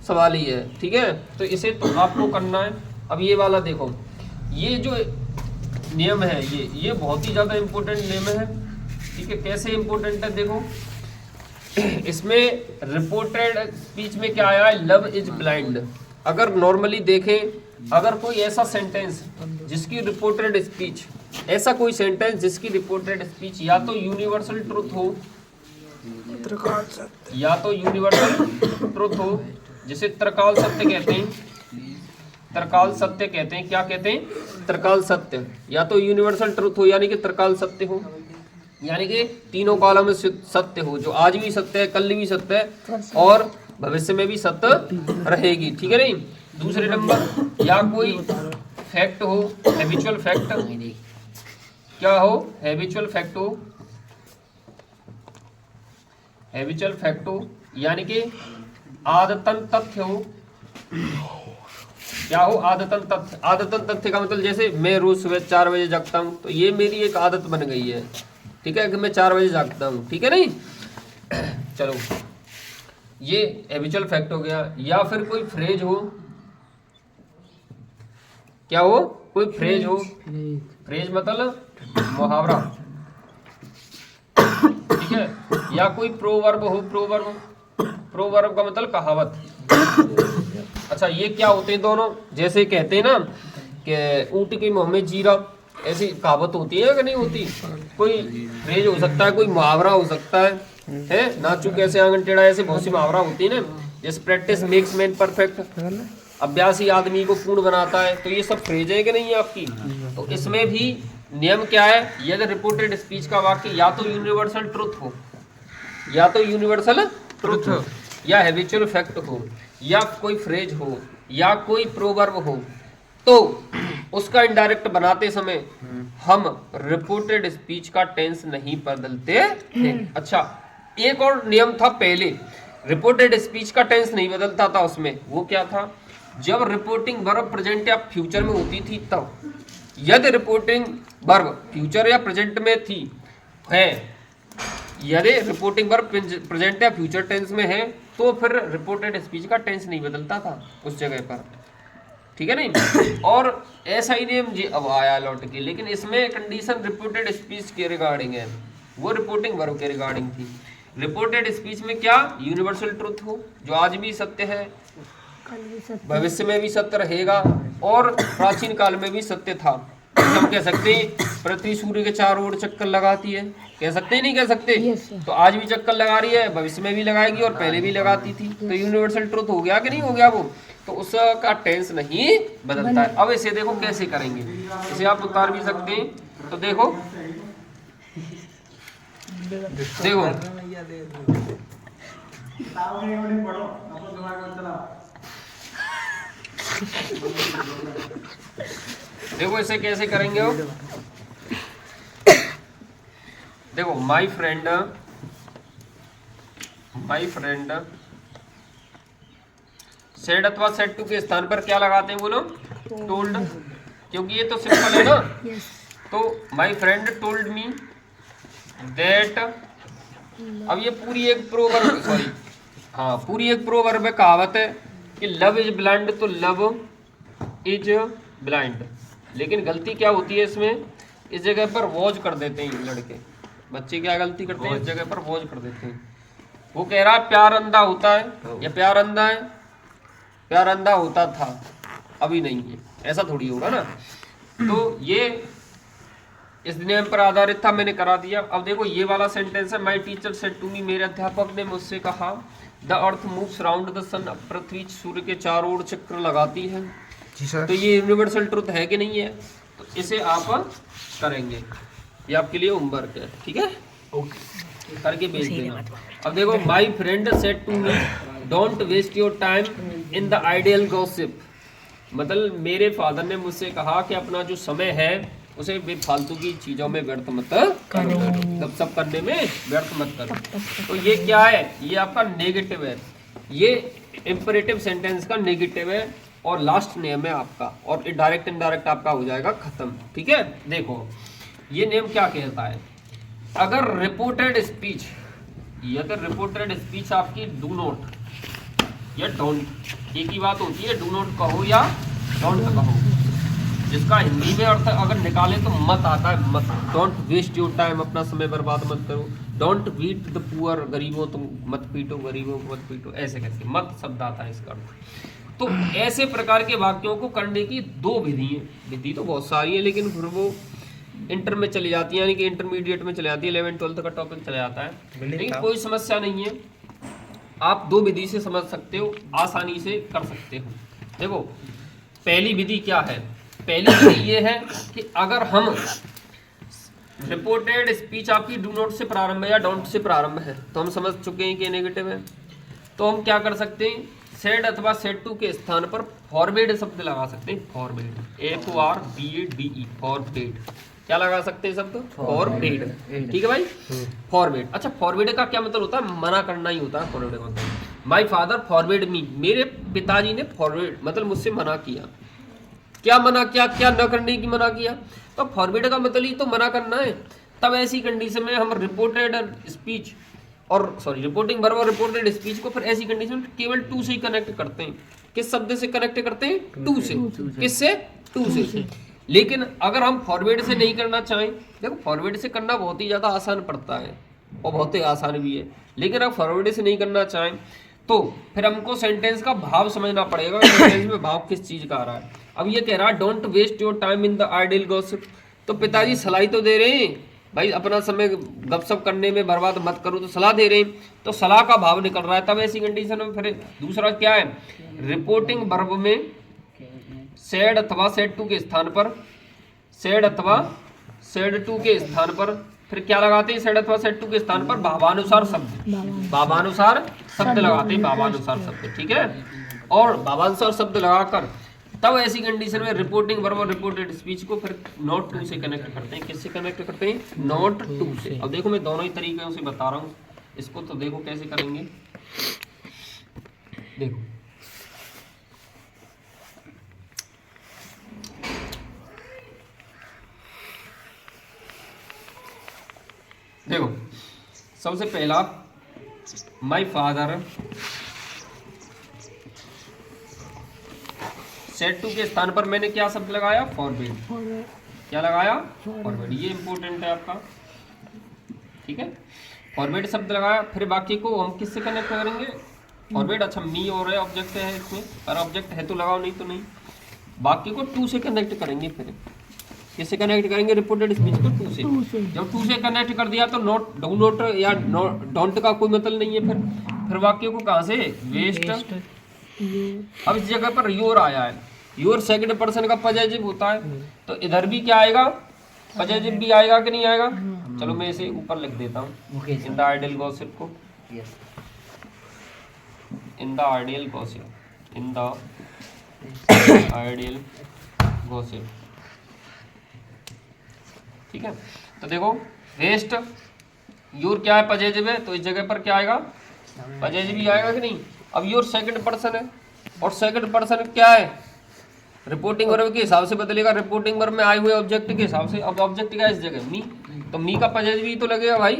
सवाल ही है, ठीक है। तो इसे तो आपको करना है। अब ये वाला देखो, ये जो नियम है ये बहुत ही ज्यादा इम्पोर्टेंट नियम है, ठीक है। कैसे इम्पोर्टेंट है देखो, इसमें रिपोर्टेड स्पीच में क्या आया है? Love is blind. अगर नॉर्मली देखें, अगर कोई ऐसा सेंटेंस जिसकी रिपोर्टेड स्पीच, ऐसा कोई सेंटेंस जिसकी रिपोर्टेड स्पीच या तो यूनिवर्सल ट्रुथ हो, या तो यूनिवर्सल ट्रुथ हो, जिसे त्रिकाल सत्य कहते हैं, त्रिकाल सत्य कहते हैं, क्या कहते हैं? त्रिकाल सत्य। या तो यूनिवर्सल ट्रुथ हो यानी कि त्रिकाल सत्य हो, यानी कि तीनों कालों में सत्य हो, जो आज भी सत्य है, कल भी सत्य है और भविष्य में भी सत्य रहेगी, ठीक है। नहीं, दूसरे नंबर, या कोई फैक्ट हो, हैबिचुअल फैक्ट, क्या हो? हैबिचुअल फैक्ट हो, हैबिचुअल फैक्ट हो यानी कि आदतन तथ्य हो। क्या हो? आदतन तथ्य। आदतन तथ्य का मतलब जैसे मैं रोज सुबह 4 बजे जागता हूँ, तो ये मेरी एक आदत बन गई है, ठीक है, कि मैं 4 बजे जागता हूँ, ठीक है। नहीं, चलो ये हैबिचुअल फैक्ट हो गया। या फिर कोई फ्रेज हो, क्या हो? कोई फ्रेज हो, फ्रेज मतलब मुहावरा, ठीक है। या कोई प्रोवर्ब हो, प्रोवर्ब का मतलब कहावत। अच्छा, ये क्या होते हैं दोनों? जैसे कहते हैं ना कि ऊंट के मुंह में जीरा, ऐसी कहावत होती है कि नहीं होती? कोई फ्रेज हो सकता है, कोई मुहावरा हो सकता है नाचू कैसे आंगन टेढ़ा, ऐसे बहुत सी मुहावरा होती है ना। जैसे प्रैक्टिस मेक्स मैन परफेक्ट, अभ्यास ही आदमी को पूर्ण बनाता है, तो ये सब फ्रेज है कि नहीं है आपकी? तो इसमें भी नियम क्या है? यदि रिपोर्टेड स्पीच का वाक्य या तो यूनिवर्सल ट्रुथ हो, या तो यूनिवर्सल ट्रुथ हो, या हैबिचुअल फैक्ट हो, या कोई फ्रेज हो, या कोई प्रोवर्ब हो, तो उसका इनडायरेक्ट बनाते समय हम रिपोर्टेड स्पीच का टेंस नहीं बदलते थे। अच्छा, एक और नियम था पहले, रिपोर्टेड स्पीच का टेंस नहीं बदलता था उसमें, वो क्या था? जब रिपोर्टिंग वर्ब प्रेजेंट या फ्यूचर में होती थी तब। यदि रिपोर्टिंग वर्ब फ्यूचर या प्रेजेंट में थी है, यदि रिपोर्टिंग वर्ब प्रेजेंट या फ्यूचर टेंस में है, तो फिर रिपोर्टेड स्पीच का टेंस नहीं बदलता था उस जगह पर, ठीक है नहीं। और ऐसा ही नियम जी अब आया लौट के, लेकिन इसमें कंडीशन रिपोर्टेड स्पीच के रिगार्डिंग है, वो रिपोर्टिंग वर्ब के रिगार्डिंग थी। रिपोर्टेड स्पीच में क्या यूनिवर्सल ट्रुथ हो, जो आज भी सत्य है, भविष्य में भी सत्य रहेगा और प्राचीन काल में भी सत्य था। तो हम कह सकते हैं पृथ्वी सूर्य के चारों ओर चक्कर लगाती है, कह सकते हैं नहीं कह सकते? तो आज भी चक्कर लगा रही है, भविष्य में भी लगाएगी और पहले भी लगाती थी, तो यूनिवर्सल ट्रुथ हो गया कि नहीं हो गया वो? तो उसका टेंस नहीं बदलता है। अब इसे देखो कैसे करेंगे, इसे आप उतार भी सकते हैं। तो देखो देखो इसे कैसे करेंगे हो। देखो माई फ्रेंड सेड अथवा सेड टू के स्थान पर क्या लगाते हैं बोलो? टोल्ड, क्योंकि ये तो सिंपल है ना। तो my friend told me that, अब ये पूरी एक प्रोवर्ब पूरी एक प्रोवर्ब कहावत है कि लव इज ब्लाइंड, तो लव इज ब्लाइंड, लेकिन गलती क्या होती है इसमें, इस जगह पर वॉज कर देते हैं लड़के, बच्चे क्या गलती करते हैं, इस जगह पर वॉज कर देते हैं। वो कह रहा है प्यार अंधा होता है, या प्यार अंधा है, प्यार अंधा होता था अभी नहीं है, ऐसा थोड़ी होगा ना। तो ये इस नियम पर आधारित था, मैंने करा दिया। अब देखो ये वाला सेंटेंस है, my teacher said to me, मेरे अध्यापक ने मुझसे कहा, the earth moves round the sun, पृथ्वी सूर्य के चारों ओर चक्कर लगाती है। तो ये यूनिवर्सल ट्रुथ है कि नहीं है? तो इसे आप करेंगे, ये आपके लिए होमवर्क है, ठीक है, ओके, करके भेज देना। अब देखो my friend said to me don't waste your time in the ideal gossip, मतलब मेरे फादर ने मुझसे कहा कि अपना जो समय है उसे बेफालतू की चीजों में व्यर्थ मत करो, गपशप करने में व्यर्थ मत करो। तो ये क्या है, ये आपका नेगेटिव है, ये इंपरेटिव सेंटेंस का नेगेटिव है और लास्ट नेम है आपका, और डायरेक्ट इनडायरेक्ट आपका हो जाएगा खत्म, ठीक है। देखो ये नेम क्या कहता है, अगर रिपोर्टेड स्पीच, आपकी डू नॉट या डोंट, एक ही बात होती है, डू नॉट कहो या डोंट कहो, जिसका हिंदी में अर्थ अगर निकाले तो मत आता है, मत, डोंट वेस्ट योर टाइम, अपना समय बर्बाद मत करो, डोंट बीट द पुअर, गरीबों तुम मत पीटो, गरीबों को मत पीटो, ऐसे करके मत शब्द आता है इसका अर्थ। तो ऐसे प्रकार के वाक्यों को करने की दो विधि तो बहुत सारी है, लेकिन फिर वो इंटर में चली जाती है, यानी कि इंटरमीडिएट में चले जाती है, 11th-12th का टॉपिक चला जाता है, लेकिन कोई समस्या नहीं है, आप दो विधि से समझ सकते हो, आसानी से कर सकते हो। देखो पहली विधि क्या है, पहली विधि ये है कि अगर हम रिपोर्टेड स्पीच आपकी डू नॉट से प्रारंभ है या डोंट से प्रारंभ है, तो हम समझ चुके हैं कि नेगेटिव है, तो हम क्या कर सकते हैं, सेड अथवा सेड टू के स्थान पर फॉरवर्ड शब्द लगा सकते हैं, फॉरवर्ड, FORBADE, फॉरवर्ड, क्या लगा सकते हैं शब्द, फॉरवर्ड, ठीक है भाई, फॉरवर्ड। अच्छा फॉरवर्ड का क्या मतलब होता है, मना करना ही होता है फॉरवर्ड का मतलब। माई फादर फॉरवर्ड मी, मेरे पिताजी ने फॉरवर्ड मतलब मुझसे मना किया, क्या मना किया, क्या न करने की मना किया, तो फॉरवर्ड का मतलब ही तो मना करना है। तब ऐसी कंडीशन में हम रिपोर्टेड स्पीच और रिपोर्टिंग वर्ब और रिपोर्टेड स्पीच को फिर ऐसी कंडीशन में केवल टू से ही कनेक्ट करते हैं। किस शब्द से कनेक्ट करते हैं, टू से, किससे, टू से। लेकिन अगर हम फॉरवर्ड से नहीं करना चाहें, देखो फॉरवर्ड से करना बहुत ही ज़्यादा आसान पड़ता है और बहुत ही आसान भी है, लेकिन अगर फॉरवर्ड से नहीं करना चाहें तो फिर हमको सेंटेंस का भाव समझना पड़ेगा, सेंटेंस में भाव किस चीज़ का आ रहा है। अब ये कह रहा है don't waste your time in the ideal gossip, तो पिताजी सलाह तो दे रहे हैं भाई, अपना समय गपशप करने में बर्बाद मत करो, तो सलाह दे रहे हैं, तो सलाह का भाव निकल रहा है। तब ऐसी कंडीशन में फिर दूसरा क्या है, रिपोर्टिंग वर्ब में सेड अथवा सेड टू के स्थान पर, सेड अथवा सेड टू के स्थान पर फिर क्या लगाते हैं, सेड अथवा सेड टू के स्थान पर भावानुसार शब्द, भावानुसार शब्द लगाते हैं, भावानुसार शब्द, ठीक है। और भावानुसार शब्द लगाकर तब ऐसी कंडीशन में रिपोर्टिंग वर्ब और रिपोर्टेड स्पीच को फिर नॉट टू से कनेक्ट करते हैं। किससे कनेक्ट करते हैं, नॉट टू से। अब देखो मैं दोनों ही तरीके से बता रहा हूँ इसको, तो देखो कैसे करेंगे। देखो देखो सबसे पहला माई फादर सेड टू के स्थान पर मैंने क्या शब्द लगाया, फॉरवर्ड, क्या लगाया, फॉरवर्ड, ये इंपॉर्टेंट है आपका, ठीक है। फॉरवर्ड शब्द लगाया, फिर बाकी को हम किससे कनेक्ट करेंगे? फॉरवर्ड, अच्छा मी और है ऑब्जेक्ट है इसमें, पर ऑब्जेक्ट है तो लगाओ, नहीं तो नहीं। बाकी को टू से कनेक्ट करेंगे, फिर किससे कनेक्ट करेंगे? रिपोर्टेड स्पीच को टू से। जब टू से कनेक्ट कर दिया तो नोट, डू नोट या डोंट का कोई मतलब नहीं है। फिर वाक्य को कहाँ से? वेस्ट। अब इस जगह पर योर आया है, योर सेकंड पर्सन का पॉजिटिव होता है, तो इधर भी क्या आएगा? पॉजिटिव भी आएगा कि नहीं आएगा? चलो मैं इसे ऊपर लिख देता हूँ, इन द आइडियल गॉसिप को, इन the ideal gossip, in the ideal gossip. ठीक है, तो देखो वेस्ट, योर क्या है? पॉजिटिव है, तो इस जगह पर क्या आएगा? पॉजिटिव भी आएगा कि नहीं? अब योर सेकंड पर्सन है, और सेकंड पर्सन क्या है? रिपोर्टिंग वर्ब के हिसाब से बदलेगा, रिपोर्टिंग वर्ब में आए हुए ऑब्जेक्ट के हिसाब से। अब ऑब्जेक्ट क्या है इस जगह? मी, तो मी का पॉजिटिव ही तो लगेगा भाई,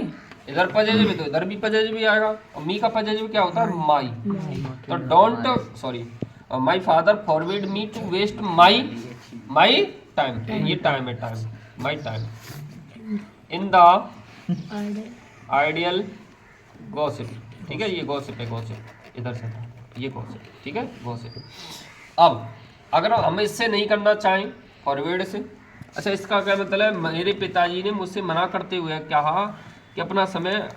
इधर पॉजिटिव है तो इधर भी पॉजिटिव ही आएगा। और मी का पॉजिटिव क्या होता है? माई। तो don't, sorry, my father forward me to waste my time, ये टाइम है, time, my time in the ideal gossip. ठीक है, ये गॉसिप है, गॉसिप इधर से था, ये गॉसिप, ठीक है, गॉसिप। अब अगर हम इससे नहीं करना चाहें फॉरवर्ड से, अच्छा इसका क्या मतलब है? मेरे पिताजी ने मुझसे मना करते हुए कहा कि अपना समय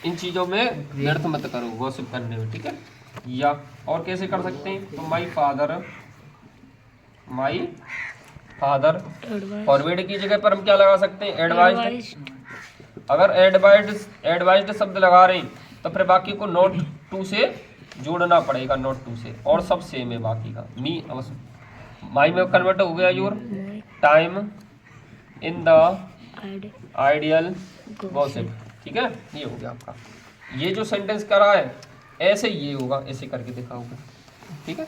इन चीज़ों में व्यर्थ मत करो, गॉसिप करने में। ठीक है, या और कैसे कर सकते हैं? तो माई फादर फॉरवर्ड की जगह पर हम क्या लगा सकते हैं? एडवाइज्ड। अगर एडवाइज्ड शब्द लगा रहे हैं तो फिर बाकी को नोट टू से जोड़ना पड़ेगा, नोट टू से, और सब सेम है बाकी का। मी माई में कन्वर्ट हो गया your time in the ideal gossip. ठीक है, ये हो गया आपका। ये जो सेंटेंस करा है ऐसे ये होगा, ऐसे करके दिखाओगे। ठीक है।